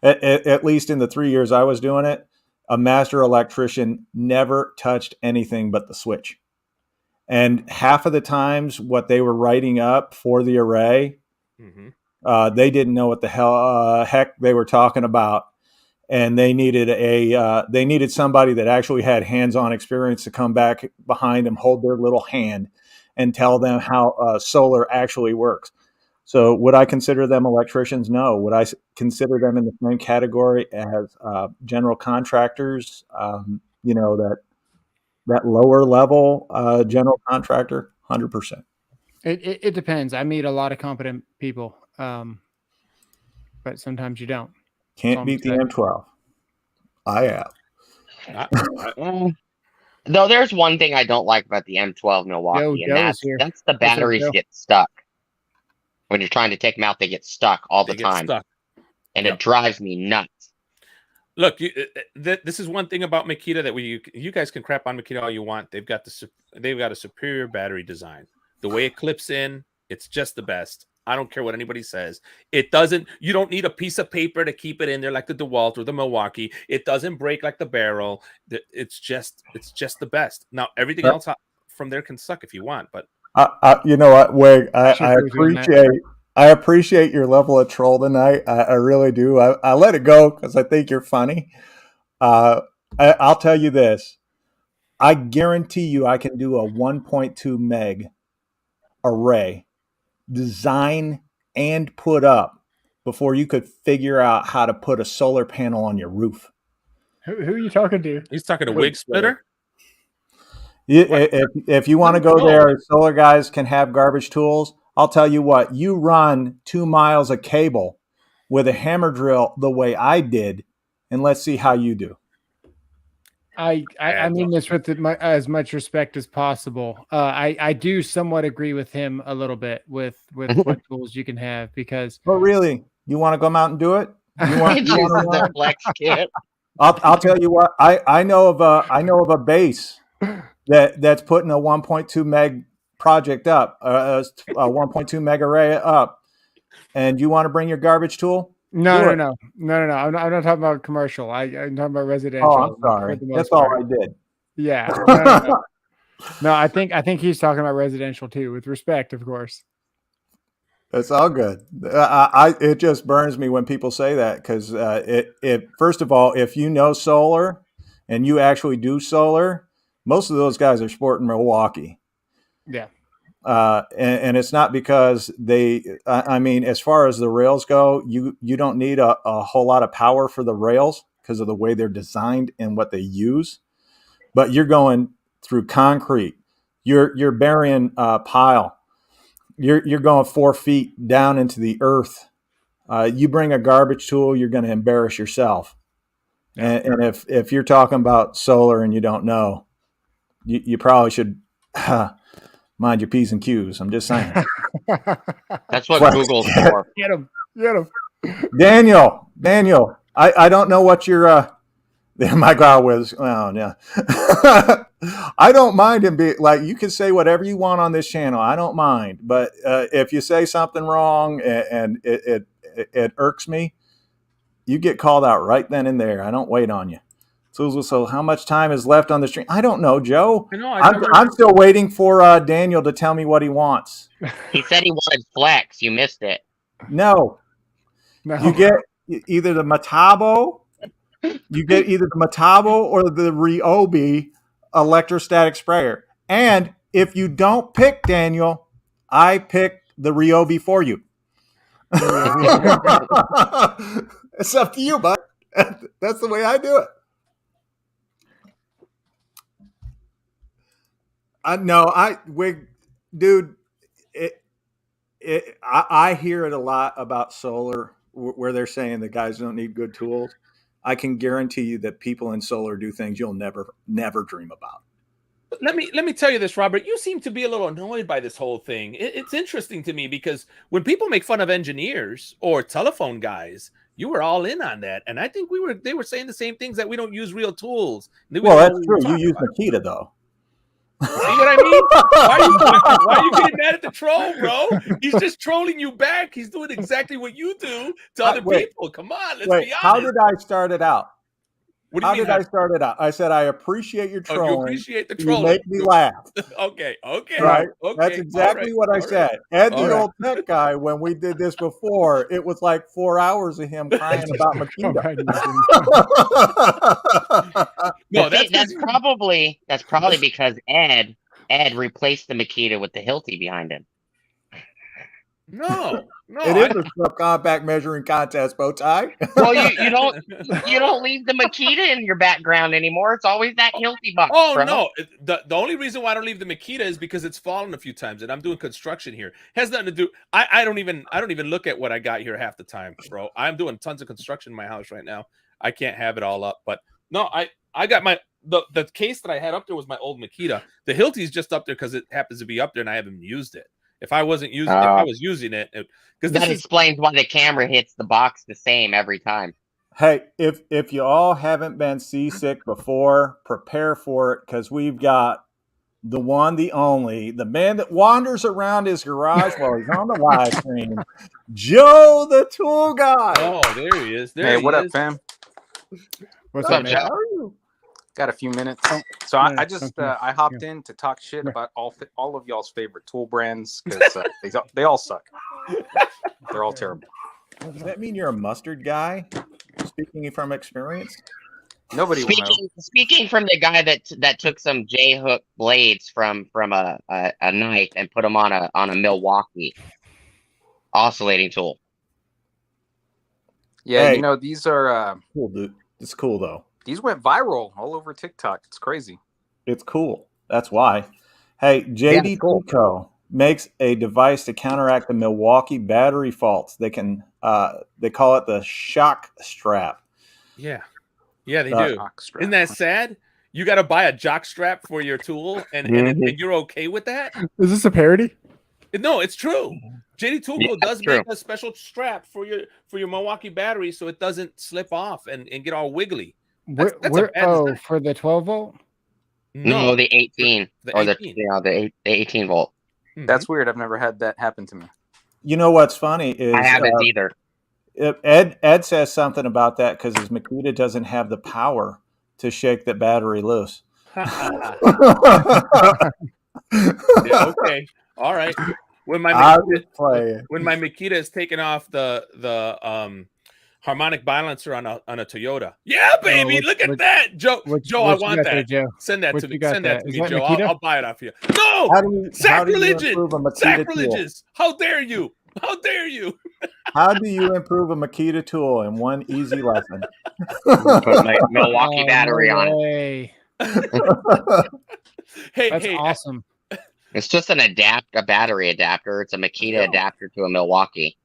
At least in the 3 years I was doing it, a master electrician never touched anything but the switch. And half of the times what they were writing up for the array, they didn't know what the heck they were talking about. And they needed somebody that actually had hands-on experience to come back behind them, hold their little hand, and tell them how solar actually works. So would I consider them electricians? No. Would I consider them in the same category as general contractors? That lower level general contractor, 100%. It depends. I meet a lot of competent people, but sometimes you don't. Can't beat the M12. I have. Though there's one thing I don't like about the M12 Milwaukee, and that's the batteries get stuck. When you're trying to take them out, they get stuck all the time. And it drives me nuts. Look, this is one thing about Makita that you guys can crap on Makita all you want. They've got a superior battery design. The way it clips in, it's just the best. I don't care what anybody says. You don't need a piece of paper to keep it in there like the DeWalt or the Milwaukee. It doesn't break like the barrel. It's just the best. Now everything else from there can suck if you want, but You know what, Wig? I appreciate your level of troll tonight. I really do. I let it go because I think you're funny. I'll tell you this. I guarantee you I can do a 1.2 meg array, design and put up before you could figure out how to put a solar panel on your roof. Who are you talking to? He's talking to Wig Splitter. If you want to go there, solar guys can have garbage tools. I'll tell you what, you run 2 miles of cable with a hammer drill the way I did, and let's see how you do. I mean this with as much respect as possible. I do somewhat agree with him a little bit with what tools you can have, because. But really, you want to come out and do it? You want the flex kit. I'll tell you what. I know of a base that's putting a 1.2 meg project up, a 1.2 meg array up, and you want to bring your garbage tool? No. I'm not talking about commercial. I'm talking about residential. Oh, I'm sorry. That's all I did. Yeah. No, I think he's talking about residential too, with respect, of course. It's all good. It just burns me when people say that, because first of all, if you know solar and you actually do solar, most of those guys are sporting Milwaukee. Yeah. And it's not because I mean, as far as the rails go, you don't need a whole lot of power for the rails because of the way they're designed and what they use. But you're going through concrete. You're burying pile. You're going 4 feet down into the earth. You bring a garbage tool, you're going to embarrass yourself. Yeah. And if you're talking about solar and you don't know, you probably should mind your P's and Q's. I'm just saying. That's what Google's for. Get him. Daniel, I don't know what your my God was. Oh yeah. I don't mind him being like, you can say whatever you want on this channel. I don't mind, but if you say something wrong and it irks me, you get called out right then and there. I don't wait on you. So how much time is left on the stream? I don't know, Joe. I'm still waiting for Daniel to tell me what he wants. He said he wanted flex. You missed it. No. You get either the Metabo. You get either the Metabo or the Ryobi electrostatic sprayer. And if you don't pick Daniel, I pick the Ryobi for you. It's up to you, bud. That's the way I do it. Dude, I hear it a lot about solar where they're saying the guys don't need good tools. I can guarantee you that people in solar do things you'll never dream about. Let me tell you this, Robert. You seem to be a little annoyed by this whole thing. It's interesting to me because when people make fun of engineers or telephone guys, you were all in on that, and I think they were saying the same things, that we don't use real tools. Well, that's true. You use Makita though. See what I mean? Why are you getting mad at the troll, bro? He's just trolling you back. He's doing exactly what you do to other people. Come on, let's be honest. How did I start it out? How did I start it out? I said, I appreciate your trolling. You appreciate the trolling. You make me laugh. Okay. Right? Okay. That's exactly what I said. Ed, the old tech guy, when we did this before, it was like 4 hours of him crying about Makita. No, that's probably because Ed replaced the Makita with the Hilti behind him. No. It is a subcompact measuring contest, bow tie. Well, you don't leave the Makita in your background anymore. It's always that Hilti box. Oh, bro. no. The only reason why I don't leave the Makita is because it's fallen a few times, and I'm doing construction here. It has nothing to do. I don't even look at what I got here half the time, bro. I'm doing tons of construction in my house right now. I can't have it all up, but no, I got the case that I had up there was my old Makita. The Hilti's just up there because it happens to be up there, and I haven't used it. If I was using it, because that explains why the camera hits the box the same every time. Hey, if you all haven't been seasick before, prepare for it, because we've got the one, the only, the man that wanders around his garage while he's on the live stream, Joe the Tool Guy. Oh, there he is. Hey, what up, fam? What's up, man? Joe? How are you? Got a few minutes. So I just I hopped in to talk shit about all of y'all's favorite tool brands because they all suck. They're all terrible. Does that mean you're a mustard guy? Speaking from experience. Nobody will know. Speaking from the guy that took some J-hook blades from a knife and put them on a Milwaukee oscillating tool. Yeah, hey, these are cool, dude. It's cool though. These went viral all over TikTok. It's crazy. It's cool. That's why. Hey, JD Tico makes a device to counteract the Milwaukee battery faults. They can they call it the shock strap. Yeah, they do. Isn't that sad? You got to buy a jock strap for your tool, and you're okay with that? Is this a parody? No, it's true. JD Toolco does make a special strap for your Milwaukee battery so it doesn't slip off and get all wiggly. For the 12 volt? No, the 18 the 18 volt. That's weird. I've never had that happen to me. You know what's funny is I haven't either. Ed says something about that because his Makita doesn't have the power to shake the battery loose. Yeah, okay. All right. When my Makita is taking off the harmonic balancer on a Toyota. Yeah, baby, look at that. Joe, I want that. There, Send that to me. Send that to me, Joe. I'll buy it off you. No! Sacrilegious! Sacrilegious! How dare you? How dare you? How do you improve a Makita tool in one easy lesson? Put my Milwaukee battery on it. That's awesome. It's just a battery adapter. It's a Makita adapter to a Milwaukee.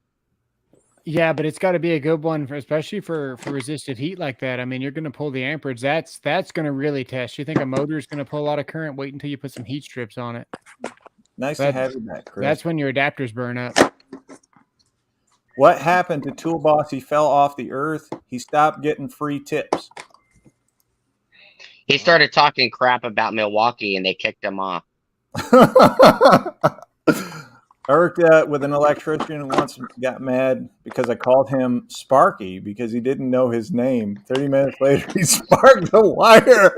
Yeah, but it's got to be a good one, especially for resistive heat like that. I mean, you're going to pull the amperage. That's going to really test. You think a motor is going to pull a lot of current? Wait until you put some heat strips on it. Nice to have you back, Chris. That's when your adapters burn up. What happened to Tool Boss? He fell off the earth. He stopped getting free tips. He started talking crap about Milwaukee, and they kicked him off. I worked with an electrician who once got mad because I called him Sparky because he didn't know his name. 30 minutes later, he sparked the wire.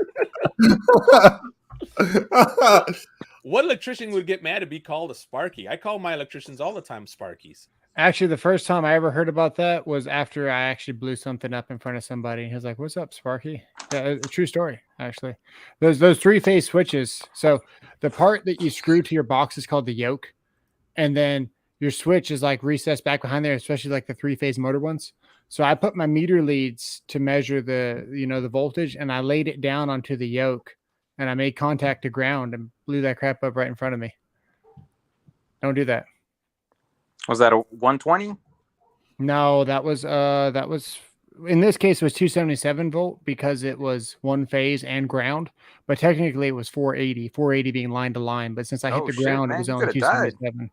What electrician would get mad to be called a Sparky? I call my electricians all the time Sparkies. Actually, the first time I ever heard about that was after I actually blew something up in front of somebody. He was like, "What's up, Sparky?" A true story, actually. Those three-phase switches. So the part that you screw to your box is called the yoke. And then your switch is like recessed back behind there, especially like the three-phase motor ones. So I put my meter leads to measure the voltage, and I laid it down onto the yoke, and I made contact to ground and blew that crap up right in front of me. Don't do that. Was that a 120? No, that was in this case it was 277 volt because it was one phase and ground, but technically it was 480 being line to line. But since I hit the ground, it was only 277.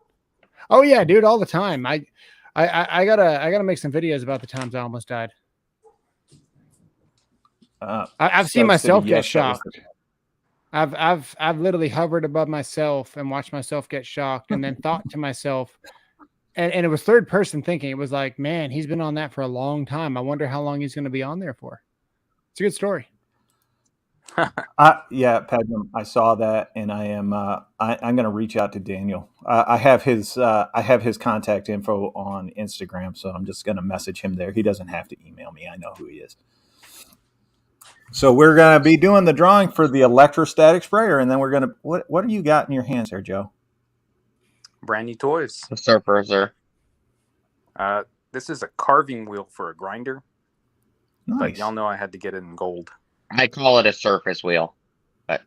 Oh yeah, dude, all the time. I gotta make some videos about the times I almost died. I've seen myself get shocked. I've literally hovered above myself and watched myself get shocked, and then thought to myself, and it was third person thinking. It was like, man, he's been on that for a long time. I wonder how long he's going to be on there for. It's a good story. Yeah, Pedram, I saw that, and I am I'm going to reach out to Daniel. I have his contact info on Instagram, so I'm just going to message him there. He doesn't have to email me. I know who he is. So we're going to be doing the drawing for the electrostatic sprayer, and then we're going to what do you got in your hands there, Joe? Brand new toys. The Surfer. This is a carving wheel for a grinder. Nice. But y'all know I had to get it in gold. I call it a surface wheel. But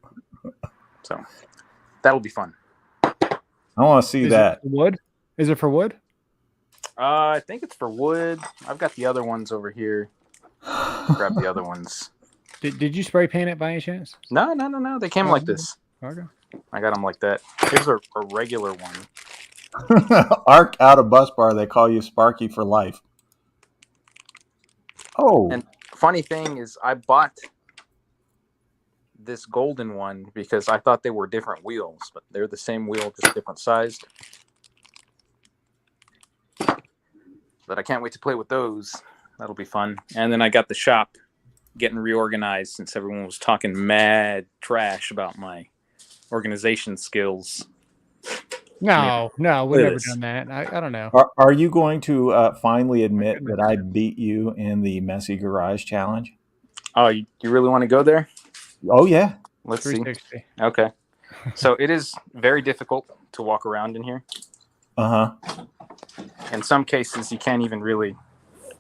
so that'll be fun. I want to see that. Wood? Is it for wood? I think it's for wood. I've got the other ones over here. Grab the other ones. Did you spray paint it by any chance? No. They came like this. Okay. I got them like that. Here's a regular one. Arc out of bus bar. They call you Sparky for life. Oh. And funny thing is, I bought this golden one because I thought they were different wheels, but they're the same wheel, just different sized. But I can't wait to play with those. That'll be fun. And then I got the shop. getting reorganized since everyone was talking mad trash about my organization skills. No, we've never done that. I don't know. Are you going to finally admit that I beat you in the Messy Garage Challenge? Oh, you really want to go there? Oh, yeah. Let's see. 360. Okay. So it is very difficult to walk around in here. Uh-huh. In some cases, you can't even really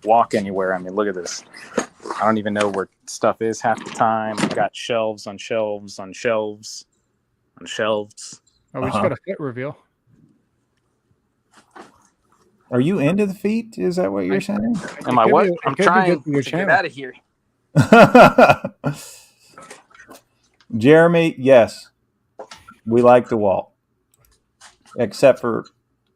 walk anywhere. I mean, look at this. I don't even know where stuff is half the time. We've got shelves on shelves on shelves on shelves. Oh, we just got a foot reveal. Are you into the feet? Is that what you're saying? Am I what? I'm trying to get out of here. Jeremy, yes. We like the wall. Except for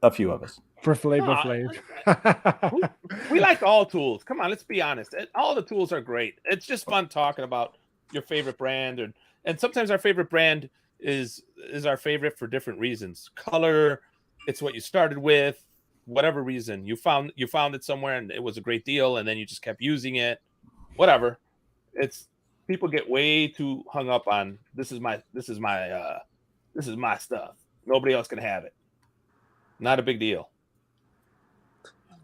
a few of us. For Flavor Flav. We like all tools. Come on, let's be honest. All the tools are great. It's just fun talking about your favorite brand, and sometimes our favorite brand is our favorite for different reasons. Color, it's what you started with, whatever reason. You found it somewhere and it was a great deal, and then you just kept using it. Whatever. It's people get way too hung up on this is my stuff. Nobody else can have it. Not a big deal.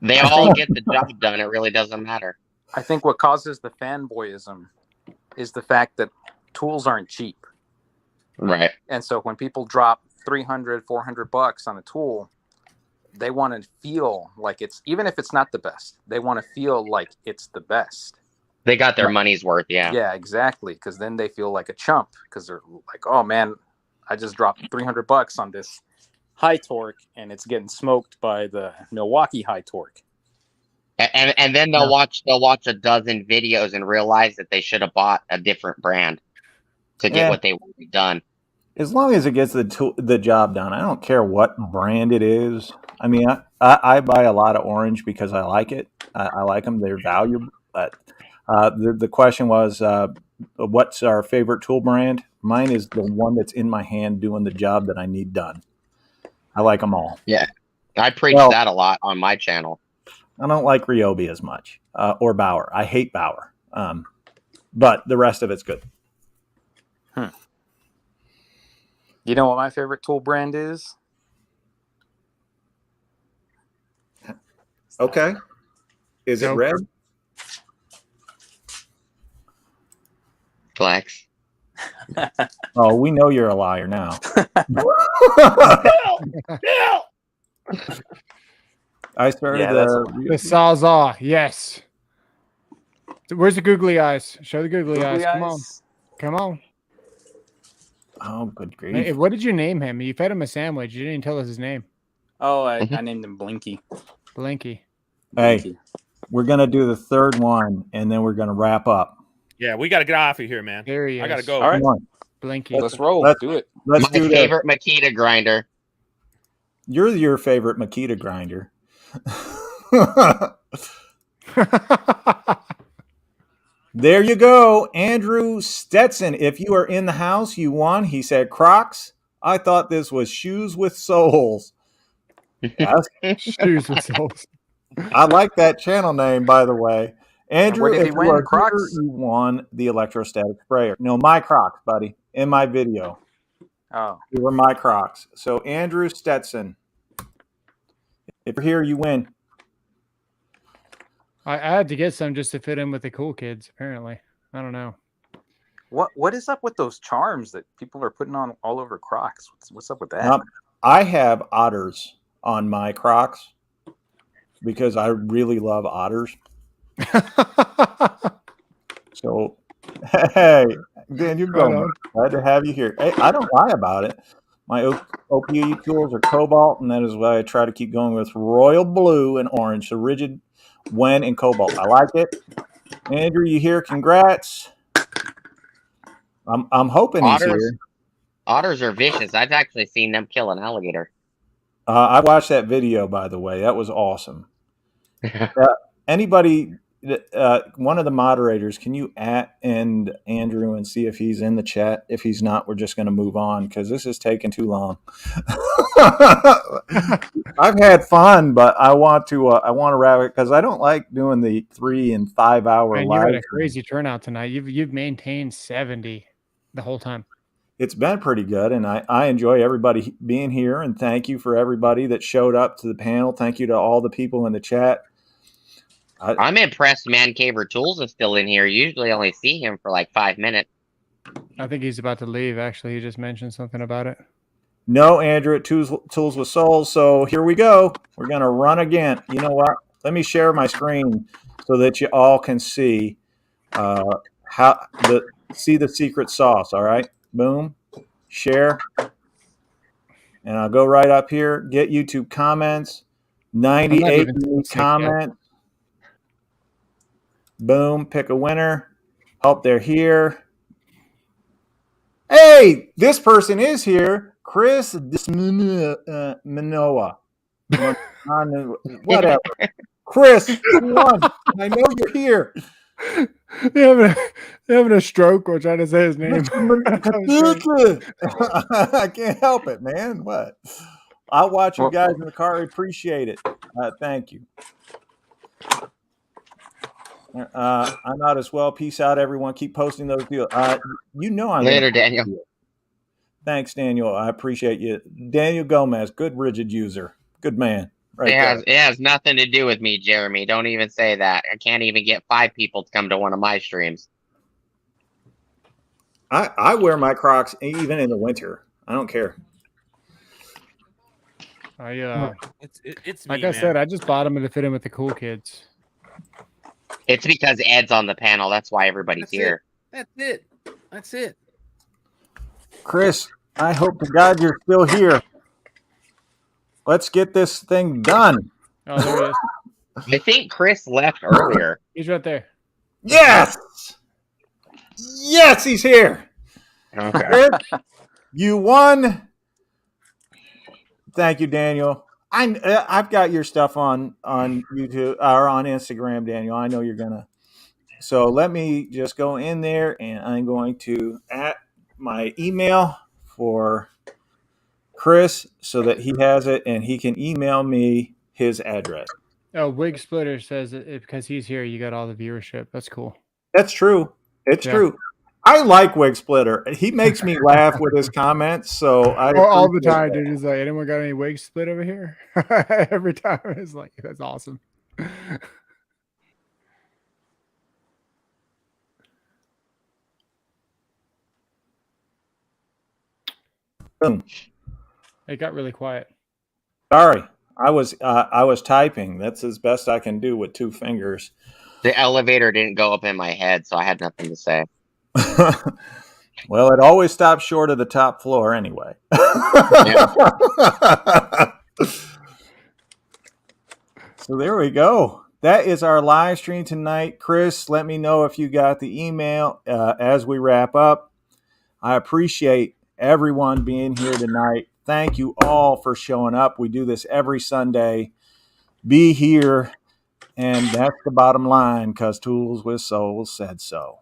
They all get the job done. It really doesn't matter. I think what causes the fanboyism is the fact that tools aren't cheap. Right. And so when people drop $300, $400 on a tool, they want to feel like it's, even if it's not the best, they want to feel like it's the best. They got their money's worth, yeah. Yeah, exactly. Because then they feel like a chump because they're like, oh man, I just dropped $300 on this high torque and it's getting smoked by the Milwaukee high torque. And then they'll watch a dozen videos and realize that they should have bought a different brand to get what they wanted done. As long as it gets the job done, I don't care what brand it is. I mean, I buy a lot of orange because I like it. I like them; they're valuable. But the question was, what's our favorite tool brand? Mine is the one that's in my hand doing the job that I need done. I like them all. Yeah, I preach that a lot on my channel. I don't like Ryobi as much, or Bauer. I hate Bauer, but the rest of it's good. You know what my favorite tool brand is? Okay. Is it red? Flex. Oh, we know you're a liar now. I started the Sawzall. Yes. Where's the googly eyes? Show the googly eyes. Come on. Oh, good grief. Hey, what did you name him? You fed him a sandwich. You didn't even tell us his name. Oh, I named him Blinky. Blinky. Hey, we're going to do the third one, and then we're going to wrap up. Yeah, we got to get off of here, man. There he is. I got to go. All right. Blinky. Let's roll. Do it. My favorite Makita grinder. You're your favorite Makita grinder. There you go, Andrew Stetson. If you are in the house, you won. He said Crocs. I thought this was shoes with soles. Shoes with soles. I like that channel name, by the way. Andrew, if you are Crocs? here, you won the electrostatic sprayer. No, my Crocs, buddy, in my video. Oh. They were my Crocs. So, Andrew Stetson, if you're here, you win. I had to get some just to fit in with the cool kids, apparently. I don't know. What is up with those charms that people are putting on all over Crocs? What's up with that? I have otters on my Crocs because I really love otters. So, hey, Dan, you're going. Glad to have you here. Hey, I don't lie about it. My OPE tools are Cobalt, and that is why I try to keep going with Royal Blue and Orange, so rigid, Wen, and Cobalt. I like it. Andrew, you here? Congrats. I'm hoping he's here. Otters are vicious. I've actually seen them kill an alligator. I watched that video, by the way. That was awesome. Anybody one of the moderators, can you and Andrew and see if he's in the chat? If he's not, we're just going to move on because this is taking too long. I've had fun, but I want to wrap it because I don't like doing the 3 and 5 hour And live. you had a crazy turnout tonight. You've maintained 70 the whole time. It's been pretty good, and I enjoy everybody being here, and thank you for everybody that showed up to the panel. Thank you to all the people in the chat. I'm impressed Mancaver Tools is still in here. Usually only see him for like 5 minutes. I think he's about to leave, actually. He just mentioned something about it. No, Andrew at Tools with Souls. So here we go. We're going to run again. You know what? Let me share my screen so that you all can see see the secret sauce. All right. Boom. Share. And I'll go right up here. Get YouTube comments. 98 comments. Boom. Pick a winner. Hope they're here. Hey, this person is here. Chris Minoa. Whatever. Chris, you won. I know you're here. You're having a stroke while trying to say his name. I can't help it, man. What? I'll watch you guys in the car. I appreciate it. Thank you. I'm out as well. Peace out, everyone. Keep posting those deals. You know I'm later, Daniel. Thanks, Daniel. I appreciate you. Daniel Gomez, good rigid user. Good man. Right. It has nothing to do with me, Jeremy. Don't even say that. I can't even get 5 people to come to one of my streams. I wear my Crocs even in the winter. I don't care. It's like me, I said, I just bought them to fit in with the cool kids. It's because Ed's on the panel. That's why everybody's here. That's it. Chris, I hope to God you're still here. Let's get this thing done. Oh, there he is. I think Chris left earlier. He's right there. Yes. Yes, he's here. Okay. Chris, you won. Thank you, Daniel. I've got your stuff on YouTube or on Instagram, Daniel. I know you're gonna. So let me just go in there, and I'm going to add my email for Chris so that he has it and he can email me his address. Oh, Wig Splitter says that because he's here, you got all the viewership. That's cool. That's true. It's true. I like Wig Splitter. He makes me laugh with his comments. So all the time, dude. He's like, anyone got any Wig Split over here? Every time it's like, that's awesome. Boom. It got really quiet. Sorry, I was typing. That's as best I can do with 2 fingers. The elevator didn't go up in my head, so I had nothing to say. Well, it always stops short of the top floor anyway. So there we go. That is our live stream tonight. Chris, let me know if you got the email as we wrap up. I appreciate everyone being here tonight. Thank you all for showing up. We do this every Sunday. Be here. And that's the bottom line because Tools with Souls said so.